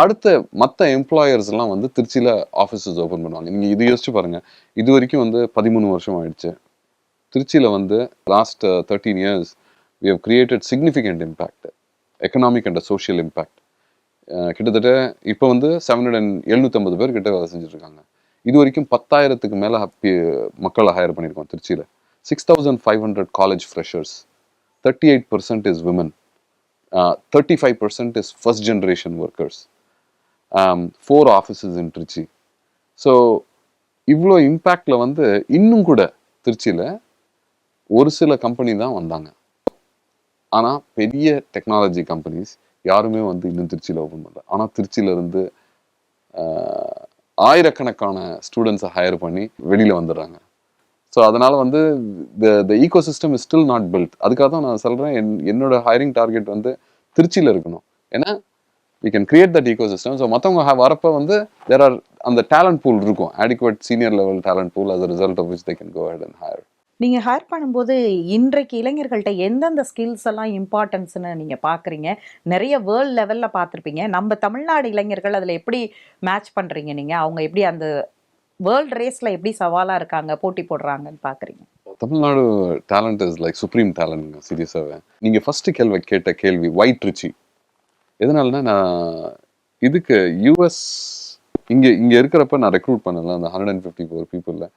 அடுத்த மற்ற எம்ப்ளாயர்ஸ் எல்லாம் வந்து திருச்சியில் ஆஃபீஸஸ் ஓப்பன் பண்ணுவாங்க. நீங்கள் இது யோசிச்சு பாருங்கள், இது வரைக்கும் வந்து 13 வருஷம் ஆயிடுச்சு திருச்சியில் வந்து. Last 13 years we have created significant impact, economic and social impact. கிட்டத்தட்ட இப்போ வந்து 750 பேர் கிட்ட வேலை செஞ்சுட்டு இருக்காங்க. இது வரைக்கும் 10,000க்கு மேலே மக்களை ஹையர் பண்ணியிருக்கோம் திருச்சியில். 6,500 college freshers, 38% is women, 35% is first generation workers, 4 offices in Trichy. So இவ்வளோ இம்பேக்டில் வந்து இன்னும் கூட திருச்சியில் ஒரு சில கம்பெனி தான் வந்தாங்க. ஆனால் பெரிய டெக்னாலஜி கம்பெனிஸ் யாருமே வந்து இன்னும் திருச்சியில் ஓப்பன் பண்ணல. ஆனால் திருச்சியிலேருந்து ஆயிரக்கணக்கான ஸ்டூடெண்ட்ஸை ஹையர் பண்ணி வெளியில் வந்துடுறாங்க. ஸோ அதனால் வந்து the ecosystem is still not built. அதுக்காக தான் நான் சொல்கிறேன், என்னோட ஹையரிங் டார்கெட் வந்து திருச்சியில் இருக்கணும். ஏன்னா we can create that ecosystem. So மற்றவங்க வரப்போ வந்து there are அந்த டேலண்ட் பூல் இருக்கும், adequate senior level talent pool, as a result of which they can go ahead and hire. நீங்கள் ஹையர் பண்ணும்போது இன்றைக்கு இளைஞர்கள்ட்ட எந்தெந்த ஸ்கில்ஸ் எல்லாம் இம்பார்ட்டன்ஸ்னு நீங்கள் பார்க்குறீங்க? நிறைய வேர்ல்டு லெவலில் பார்த்துருப்பீங்க, நம்ம தமிழ்நாடு இளைஞர்கள் அதில் எப்படி மேட்ச் பண்ணுறீங்க நீங்கள்? அவங்க எப்படி அந்த வேர்ல்டு ரேஸில் எப்படி சவாலாக இருக்காங்க, போட்டி போடுறாங்கன்னு பார்க்குறீங்க? Tamil Nadu talent is like supreme talent. சீரியஸாகவே நீங்கள் ஃபஸ்ட்டு கேட்ட கேள்வி ஒயிட் ரிச்சி எதனாலனா, நான் இதுக்கு யூஎஸ் இங்கே இருக்கிறப்ப நான் ரெக்ரூட் பண்ணல அந்த 154 பீப்புளில்.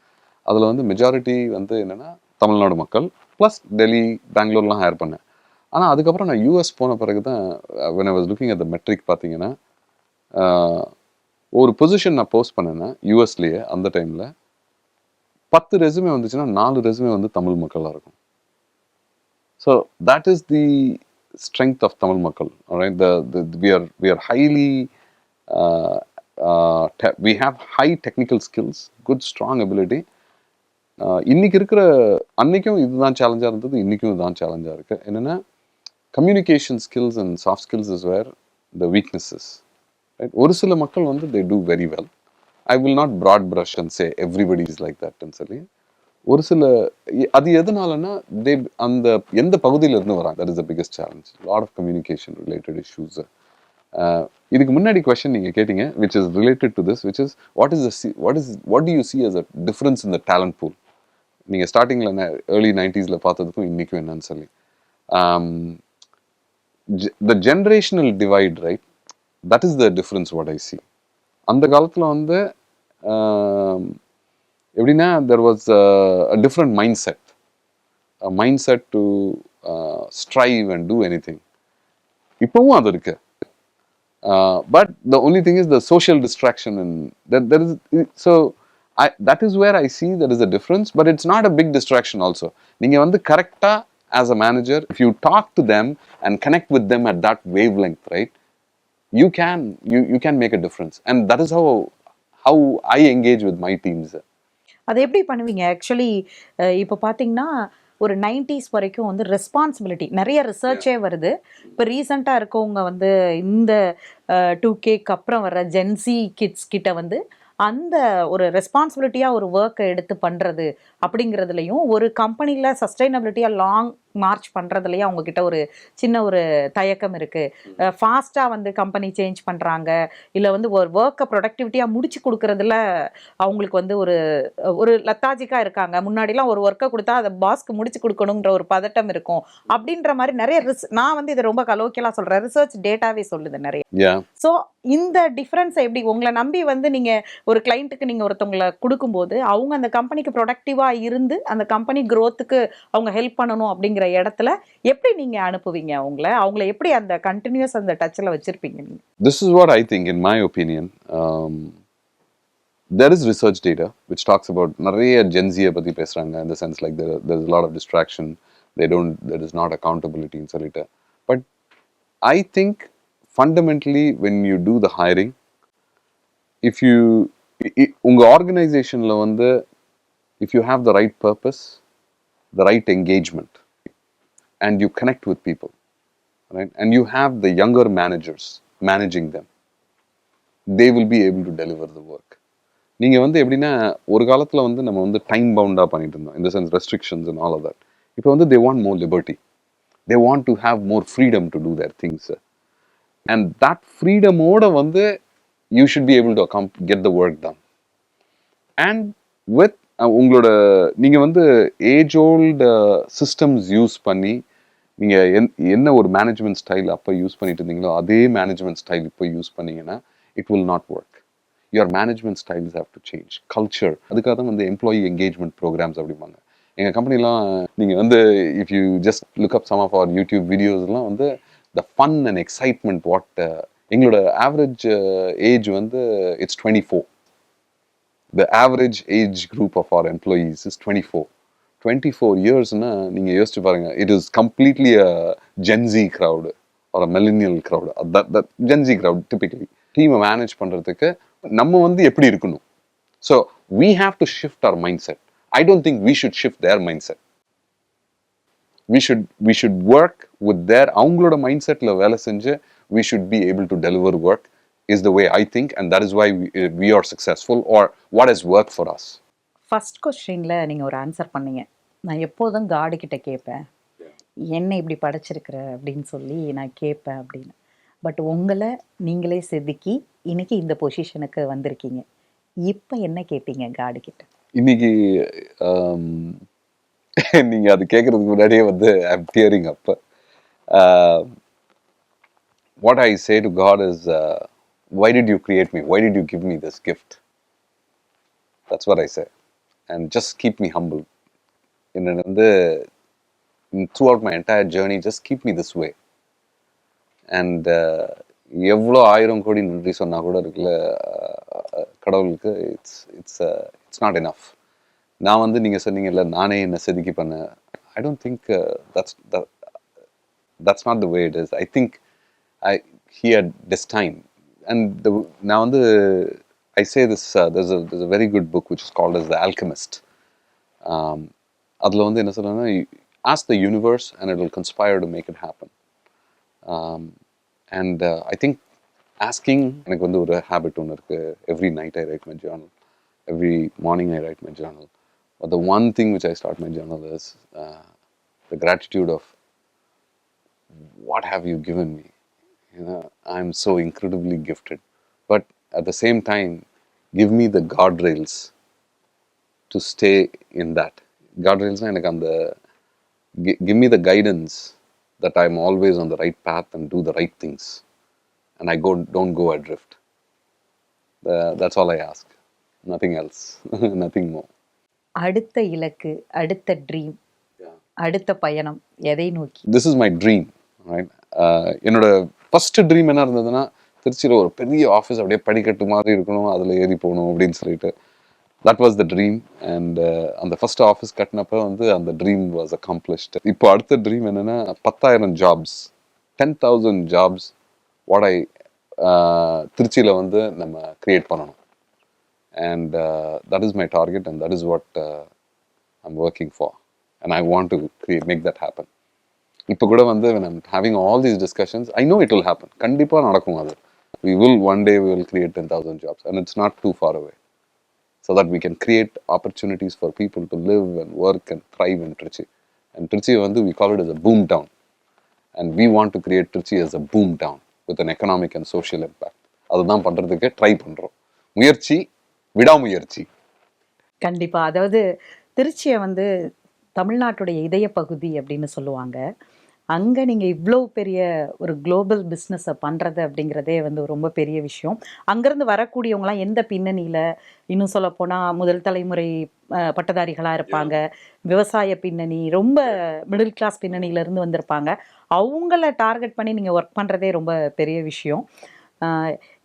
அதில் வந்து மெஜாரிட்டி வந்து என்னென்னா தமிழ்நாடு மக்கள் ப்ளஸ் டெல்லி பெங்களூர்லாம் ஹையர் பண்ணேன். ஆனால் அதுக்கப்புறம் நான் யூஎஸ் போன பிறகு தான் when I was looking at the metric பார்த்தீங்கன்னா, ஒரு பொசிஷன் நான் போஸ்ட் பண்ணேன்னா யூஎஸ்லேயே அந்த டைமில் 10 ரெசுமே வந்துச்சுன்னா 4 ரெசுமே வந்து தமிழ் மக்களாக இருக்கும். So that is the strength of Tamil Makkal. All right, we are highly we have high technical skills, good strong ability. இன்னைக்கு இருக்கிற அன்னைக்கும் இதுதான் சேலஞ்சாக இருந்தது, இன்னைக்கும் இதுதான் சேலஞ்சாக இருக்கு. என்னன்னா communication skills and soft skills is where the weaknesses. Right, ஒரு சில மக்கள் வந்து they do very well. I will not broad brush and say everybody is like that and சொல்லி, ஒரு சில அது எதனாலன்னா தே அந்த எந்த பகுதியில இருந்து வராங்க, that is the biggest challenge. Lot of communication related issues. இதுக்கு முன்னாடி கொஸ்டின் நீங்க கேட்டீங்க which is related to this, which is what do you see as a difference in the talent pool? நீங்க ஸ்டார்டிங்ல ஏர்லி 90s பார்த்ததுக்கும் இன்னைக்கும் என்னன்னு சொல்லி, the generational divide, right? That is the difference what I see. அந்த காலத்துல வந்து எப்படின்னா there was a different mindset, a mindset to strive and do anything. இப்பவும் அது இருக்கு. But the only thing is the social distraction, and there is so that is where I see there is a difference, but it's not a big distraction also. நீங்க வந்து கரெக்டா as a manager, if you talk to them and connect with them at that wavelength, right, you can make a difference, and that is how I engage with my teams. அது எப்படி பண்ணுவீங்க actually? இப்போ பார்த்தீங்கன்னா ஒரு 90s வரைக்கும் வந்து responsibility நிறைய ரிசர்ச்சே வருது. இப்போ ரீசெண்டாக இருக்கவங்க வந்து இந்த 2Kக்கு அப்புறம் வர ஜென்சி கிட்ஸ் கிட்ட வந்து அந்த ஒரு ரெஸ்பான்சிபிலிட்டியாக ஒரு ஒர்க்கை எடுத்து பண்ணுறது அப்படிங்கிறதுலையும், ஒரு கம்பெனியில் சஸ்டைனபிலிட்டியாக லாங் மார்ச் பண்ணுறதுலையும் அவங்கக்கிட்ட ஒரு சின்ன ஒரு தயக்கம் இருக்குது. ஃபாஸ்ட்டாக வந்து கம்பெனி சேஞ்ச் பண்ணுறாங்க, இல்லை வந்து ஒரு ஒர்க்கை ப்ரொடக்டிவிட்டியாக முடிச்சு கொடுக்குறதுல அவங்களுக்கு வந்து ஒரு லத்தாஜிக்காக இருக்காங்க. முன்னாடிலாம் ஒரு ஒர்க்கை கொடுத்தா அதை பாஸ்க்கு முடிச்சு கொடுக்கணுன்ற ஒரு பதட்டம் இருக்கும். அப்படின்ற மாதிரி நிறைய நான் வந்து இதை ரொம்ப கலோக்கியலாக சொல்கிறேன், ரிசர்ச் டேட்டாவே சொல்லுது நிறைய. ஸோ இந்த டிஃப்ரென்ஸை எப்படி உங்களை நம்பி வந்து நீங்கள் ஒரு கிளைண்ட்டுக்கு நீங்கள் ஒருத்தவங்களை கொடுக்கும்போது அவங்க அந்த கம்பெனிக்கு ப்ரொடக்டிவாக இருந்து அந்த கம்பெனி க்ரோத்துக்கு அவங்க ஹெல்ப் பண்ணணும் அப்படிங்கிற இடத்துல எப்படி நீங்கள் அனுப்புவீங்க அவங்கள எப்படி அந்த கண்டினியூஸ் அந்த டச்சில் வச்சுருப்பீங்க நீங்கள்? This is what I think, in my opinion. There is research data which talks about நிறைய Gen Z பற்றி பேசுகிறாங்க, in the sense like there is a lot of distraction, there is not accountability ன்னு சொல்லிட்டு. But I think fundamentally when you do the hiring, if you உங்க ஆர்கனைசேஷன்ல வந்து if you have the right purpose, the right engagement, and you connect with people, right, and you have the younger managers managing them, they will be able to deliver the work. நீங்க வந்து எப்படின்னா ஒரு காலத்துல வந்து நம்ம வந்து time பவுண்டா பண்ணிட்டு இருந்தோம், in the sense restrictions and all of that. இப்போ வந்து they want more liberty, they want to have more freedom to do their things, and that freedom ஓட வந்து you should be able to get the work done. And with உங்களோட நீங்க வந்து age old systems use பண்ணி நீங்க என்ன ஒரு management style அப்போ யூஸ் பண்ணிட்டு இருந்தீங்களோ அதே மேனேஜ்மெண்ட் ஸ்டைல் இப்போ யூஸ் பண்ணீங்கன்னா it will not work. Your management styles have to change. Culture, அதுக்காக தான் வந்து எம்ப்ளாயி என்கேஜ்மெண்ட் ப்ரோக்ராம்ஸ் அப்படிம்பாங்க. எங்கள் கம்பெனிலாம் நீங்கள் வந்து if you just look up some of our YouTube வீடியோஸ்லாம் வந்து த ஃபன் அண்ட் எக்ஸைட்மெண்ட் எங்களோட ஆவரேஜ் ஏஜ் வந்து it's 24. The average age group of our employees is 24. 24 yearsனா நீங்க யோசிச்சு பாருங்க. It is completely a Gen Z crowd or a millennial crowd. That Gen Z crowd typically. Team manage பண்றதுக்கு நம்ம வந்து எப்படி இருக்கணும்? So we have to shift our mindset. I don't think we should shift their mindset. We should work with their அவங்களோட மைண்ட்செட்ல வேலை செஞ்சு we should be able to deliver work is the way I think, and that is why we are successful, or what has worked for us. First கொஸ்டின்ல நீங்க ஒரு answer பண்ணீங்க, நான் எப்போதும் காடு கிட்ட கேட்பேன் என்ன இப்படி படைச்சிருக்கிற அப்படின்னு சொல்லி நான் கேட்பேன் அப்படின்னு. பட் உங்களை நீங்களே செதுக்கி இன்னைக்கு இந்த பொசிஷனுக்கு வந்திருக்கீங்க. இப்போ என்ன கேட்பீங்க காடு கிட்ட? இன்னைக்கு நீங்க அது கேட்கறதுக்கு முன்னாடியே வந்து I'm tearing up. What I say to God is, why did you create me? Why did you give me this gift? That's what I say. And just keep me humble. Throughout my entire journey, just keep me this way. And எவ்வளோ 1000 கோடி நன்றி சொன்னா கூட இருக்குல்ல கடவுளுக்கு, it's not enough. நான் வந்து நீங்கள் சொன்னீங்கல்ல நானே என்ன செதுக்கி பண்ணேன், I don't think that's not the way it is. I think he had destined. And now I say this, there's a very good book which is called as The Alchemist. அதில் வந்து என்ன சொல்றேன்னா, ask the universe and it will conspire to make it happen. And I think asking, எனக்கு வந்து ஒரு habit ஒன்று இருக்குது. Every night I write my journal. Every morning I write my journal. But the one thing which I start my journal is the gratitude of what have you given me. You know, I'm so incredibly gifted. But at the same time, give me the guardrails to stay in that. Guardrails na எனக்கு அந்த give me the guidance that I'm always on the right path and do the right things. And I don't go adrift. That's all I ask. Nothing else. Nothing more. அடுத்த இலக்கு, அடுத்த dream, அடுத்த பயணம் எதை நோக்கி? This is my dream, right? என்னோட first dream என்ன இருந்ததுன்னா, திருச்சியில் ஒரு பெரிய ஆஃபீஸ் அப்படியே படிக்கட்டு மாதிரி இருக்கணும், அதில் ஏறி போகணும் அப்படின்னு சொல்லிட்டு that was the dream. And அந்த ஃபர்ஸ்ட் ஆஃபீஸ் கட்டினப்போ வந்து அந்த ட்ரீம் வாஸ் அக்கம்ப்ளிஷ்டு. இப்போ அடுத்த ட்ரீம் என்னென்னா 10,000 ஜாப்ஸ், 10,000 ஜாப்ஸ் வாட் ஐ திருச்சியில் வந்து நம்ம க்ரியேட் பண்ணணும். And that is my target and that is what I'm working for and I want to make that happen. இப்போ கூட வந்து when I'm having all these discussions, I know it will happen. கண்டிப்பாக நடக்கும் அது. One day we will create 10,000 jobs and it's not too far away. So that we can create opportunities for people to live and work and thrive in Trichy. And Trichy வந்து we call it as a boom town. And we want to create Trichy as a boom town with an economic and social impact. அதுதான் பண்ணுறதுக்கு try பண்ணுறோம். முயற்சி, விடாமுயற்சி. கண்டிப்பா. அதாவது திருச்சியை வந்து தமிழ்நாட்டுடைய இதய பகுதி அப்படின்னு சொல்லுவாங்க. அங்கே நீங்கள் இவ்வளோ பெரிய ஒரு குளோபல் பிஸ்னஸை பண்ணுறது அப்படிங்கிறதே வந்து ரொம்ப பெரிய விஷயம். அங்கேருந்து வரக்கூடியவங்களாம் எந்த பின்னணியில், இன்னும் சொல்லப்போனால் முதல் தலைமுறை பட்டதாரிகளாக இருப்பாங்க, விவசாய பின்னணி, ரொம்ப மிடில் கிளாஸ் பின்னணியிலேருந்து வந்திருப்பாங்க. அவங்கள டார்கெட் பண்ணி நீங்கள் ஒர்க் பண்ணுறதே ரொம்ப பெரிய விஷயம்.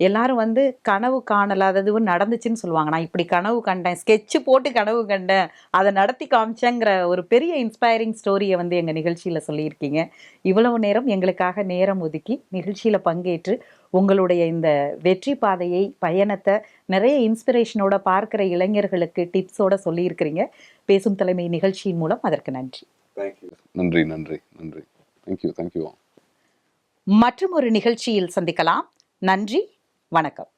எல்லாரும் வந்து கனவு காணலாதது நடந்துச்சுன்னு சொல்லுவாங்க. நான் இப்படி கனவு கண்டேன், ஸ்கெட்சு போட்டு கனவு கண்டேன், அதை நடத்தி காமிச்சேங்கிற ஒரு பெரிய இன்ஸ்பைரிங் ஸ்டோரியை வந்து எங்கள் நிகழ்ச்சியில் சொல்லியிருக்கீங்க. இவ்வளவு நேரம் எங்களுக்காக நேரம் ஒதுக்கி நிகழ்ச்சியில் பங்கேற்று உங்களுடைய இந்த வெற்றி பாதையை, பயணத்தை நிறைய இன்ஸ்பிரேஷனோட பார்க்குற இளைஞர்களுக்கு டிப்ஸோட சொல்லியிருக்கிறீங்க. பேசும் தலைமை நிகழ்ச்சியின் மூலம் அதற்கு நன்றி. நன்றி நன்றி நன்றி. தேங்க்யூ. மற்றும் ஒரு நிகழ்ச்சியில் சந்திக்கலாம். நன்றி, வணக்கம்.